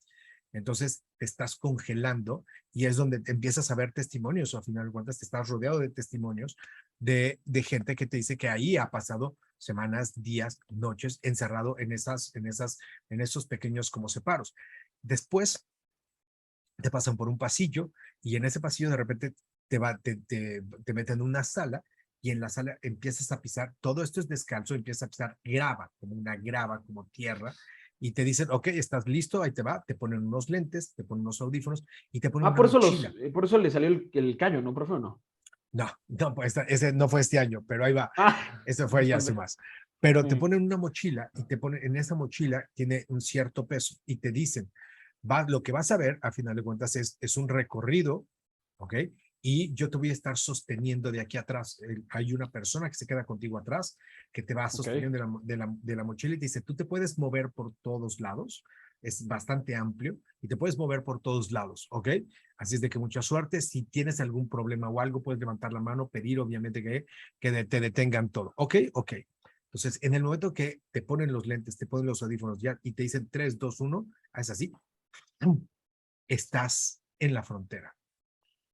Entonces te estás congelando y es donde empiezas a ver testimonios, o a final de cuentas te estás rodeado de testimonios de gente que te dice que ahí ha pasado semanas, días, noches encerrado en esos pequeños como separos. Después te pasan por un pasillo y en ese pasillo de repente te meten en una sala y en la sala empiezas a pisar, todo esto es descalzo, empiezas a pisar grava, como una grava, como tierra, y te dicen, ok, estás listo, ahí te va, te ponen unos lentes, te ponen unos audífonos y te ponen Ah, una mochila. por eso le salió el callo, ¿no, profe, o no? No, pues ese no fue este año, pero ahí va, Ah, ese fue ya hace más. Pero te Mm. ponen una mochila y te ponen, en esa mochila tiene un cierto peso y te dicen, lo que vas a ver, a final de cuentas, es un recorrido, ¿ok? Y yo te voy a estar sosteniendo de aquí atrás. Hay una persona que se queda contigo atrás, que te va sosteniendo de la mochila y te dice, tú te puedes mover por todos lados, es bastante amplio y te puedes mover por todos lados, ¿ok? Así es de que mucha suerte. Si tienes algún problema o algo, puedes levantar la mano, pedir obviamente que te detengan todo, ¿ok? Ok. Entonces, en el momento que te ponen los lentes, te ponen los audífonos ya y te dicen 3, 2, 1, es así, estás en la frontera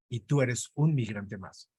y tú eres un migrante más.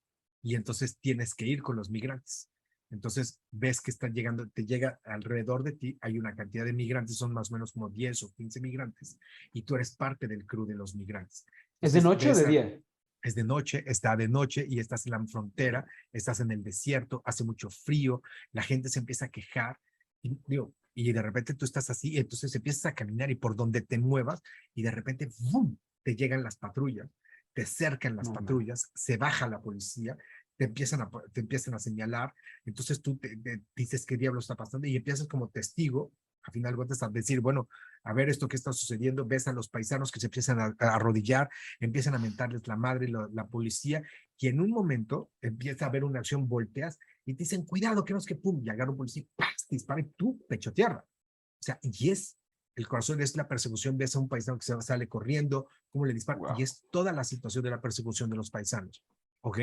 Y entonces tienes que ir con los migrantes. Entonces ves que están llegando, te llega alrededor de ti, hay una cantidad de migrantes, son más o menos como 10 o 15 migrantes, y tú eres parte del crew de los migrantes. ¿Es de Entonces, noche o de ves día? es de noche, está de noche y estás en la frontera, estás en el desierto, hace mucho frío, la gente se empieza a quejar y, digo, y de repente tú estás así, entonces empiezas a caminar y por donde te muevas y de repente ¡bum!, te llegan las patrullas, te cercan las No, man. patrullas, se baja la policía, te empiezan a señalar, entonces tú te dices qué diablo está pasando y empiezas como testigo, a final de cuentas, a decir, bueno, a ver esto que está sucediendo, ves a los paisanos que se empiezan a arrodillar, empiezan a mentarles la madre, la policía, y en un momento empieza a haber una acción, volteas y te dicen, cuidado, que no es que pum, y agarra un policía, ¡paz!, te dispara y tú, pecho tierra. O sea, y es el corazón, es la persecución, ves a un paisano que sale corriendo, cómo le dispara, Wow. y es toda la situación de la persecución de los paisanos, ¿ok?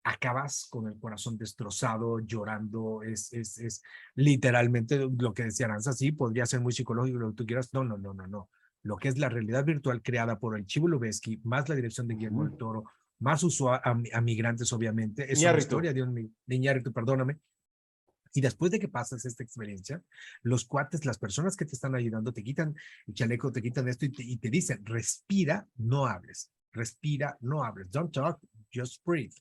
Acabas con el corazón destrozado, llorando, es literalmente lo que decía Aranza, sí, podría ser muy psicológico, lo que tú quieras, no, no, no, no, no. Lo que es la realidad virtual creada por el Chivo Lubeski, más la dirección de Guillermo del Toro, más a migrantes, obviamente, es una Iñárritu. historia de un de Iñárritu, perdóname. Y después de que pasas esta experiencia, los cuates, las personas que te están ayudando, te quitan el chaleco, te quitan esto y te dicen, respira, no hables. Respira, no hables. Don't talk, just breathe.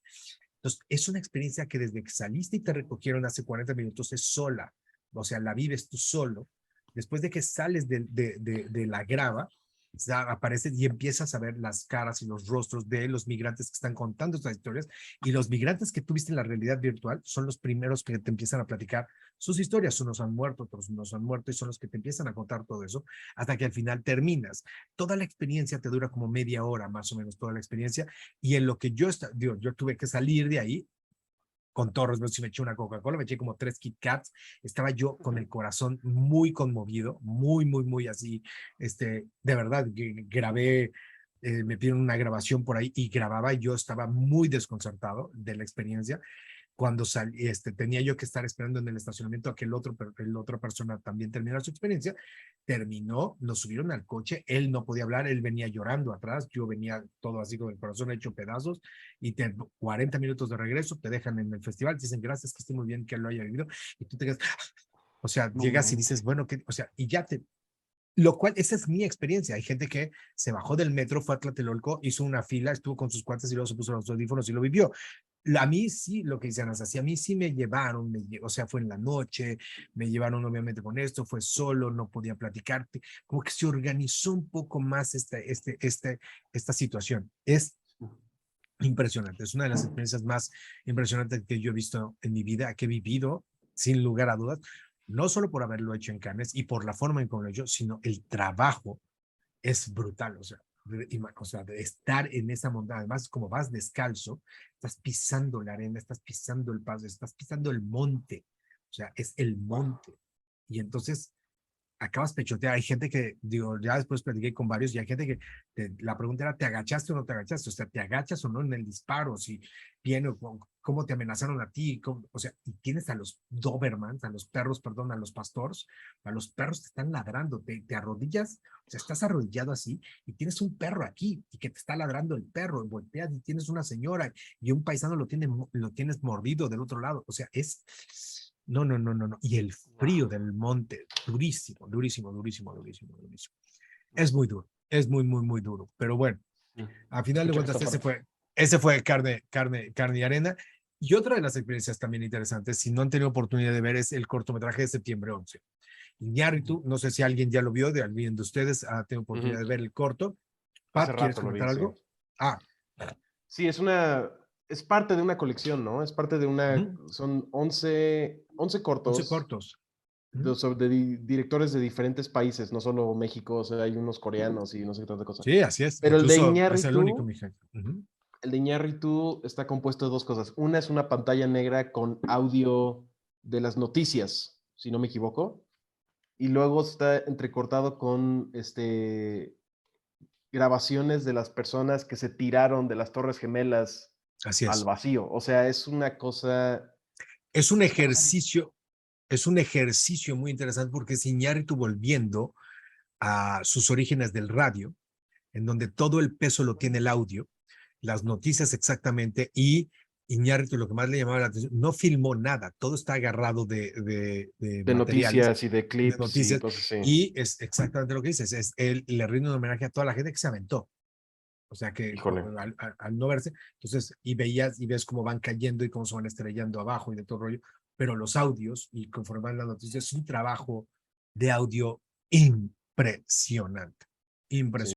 Entonces, es una experiencia que desde que saliste y te recogieron hace 40 minutos es sola. O sea, la vives tú solo. Después de que sales de la grava, apareces y empiezas a ver las caras y los rostros de los migrantes que están contando estas historias, y los migrantes que tuviste en la realidad virtual son los primeros que te empiezan a platicar sus historias. Unos han muerto, otros no han muerto, y son los que te empiezan a contar todo eso hasta que al final terminas. Toda la experiencia te dura como media hora, más o menos, toda la experiencia, y en lo que yo tuve que salir de ahí con Torres, si me eché una Coca-Cola, me eché como 3 Kit Kats, estaba yo con el corazón muy conmovido, muy, muy, muy así, de verdad, grabé, me pidieron una grabación por ahí y grababa, y yo estaba muy desconcertado de la experiencia. Cuando salí, tenía yo que estar esperando en el estacionamiento a que la otra persona también terminara su experiencia, terminó, nos subieron al coche, él no podía hablar, él venía llorando atrás, yo venía todo así con el corazón hecho pedazos, y 40 minutos de regreso, te dejan en el festival, te dicen gracias, que esté muy bien, que lo haya vivido, y tú te quedas, o sea, No, llegas y man. dices, bueno, o sea, y ya lo cual, esa es mi experiencia. Hay gente que se bajó del metro, fue a Tlatelolco, hizo una fila, estuvo con sus cuates y luego se puso los audífonos y lo vivió. A mí sí, lo que dicen así, a mí sí me llevaron, o sea, fue en la noche, me llevaron obviamente con esto, fue solo, no podía platicarte, como que se organizó un poco más esta situación. Es impresionante, es una de las experiencias más impresionantes que yo he visto en mi vida, que he vivido, sin lugar a dudas, no solo por haberlo hecho en Cannes y por la forma en que lo he hecho, sino el trabajo es brutal, o sea, de estar en esa montaña, además como vas descalzo, estás pisando la arena, estás pisando el paso, estás pisando el monte, o sea, es el monte, y entonces acabas pechotear. Hay gente que, digo, ya después platiqué con varios, y hay gente que la pregunta era, ¿te agachaste o no te agachaste? O sea, ¿te agachas o no en el disparo? Si viene, cómo te amenazaron a ti, o sea, y tienes a los Dobermans, a los perros, perdón, a los pastores, a los perros te están ladrando, te arrodillas, o sea, estás arrodillado así, y tienes un perro aquí, y que te está ladrando el perro, y volteas y tienes una señora, y un paisano lo tienes mordido del otro lado, o sea, no, no, no, no, no. Y el frío del monte, durísimo, durísimo, durísimo, durísimo, durísimo. Es muy duro, es muy, muy, muy duro. Pero bueno, a final de Escucha cuentas, esta parte. ese fue carne y arena. Y otra de las experiencias también interesantes, si no han tenido oportunidad de ver, es el cortometraje de septiembre 11. Iñárritu, no sé si alguien ya lo vio, de alguien de ustedes ha tenido oportunidad de ver el corto. Hace Pat, ¿quieres rato lo vi, comentar sí. algo? Ah, Sí, es parte de una colección, ¿no? Es parte de una, son 11 11 cortos cortos. de directores de diferentes países, no solo México, o sea, hay unos coreanos y no sé qué tanta cosa. Sí, así es. Pero Incluso es el único, mi gente. el de Iñárritu está compuesto de dos cosas. Una es una pantalla negra con audio de las noticias, si no me equivoco, y luego está entrecortado con grabaciones de las personas que se tiraron de las Torres Gemelas Así al es. vacío. O sea, es una cosa... Es un ejercicio muy interesante, porque es Iñárritu volviendo a sus orígenes del radio, en donde todo el peso lo tiene el audio, las noticias exactamente, y Iñárritu, lo que más le llamaba la atención, no filmó nada, todo está agarrado de De materiales, noticias y de de clips y noticias, cosas así. y es exactamente lo que dices, él le rinde un homenaje a toda la gente que se aventó. O sea que Híjole. al no verse, entonces, y veías y ves cómo van cayendo y cómo se van estrellando abajo y de todo rollo, pero los audios, y conforme van las noticias, es un trabajo de audio impresionante, impresionante.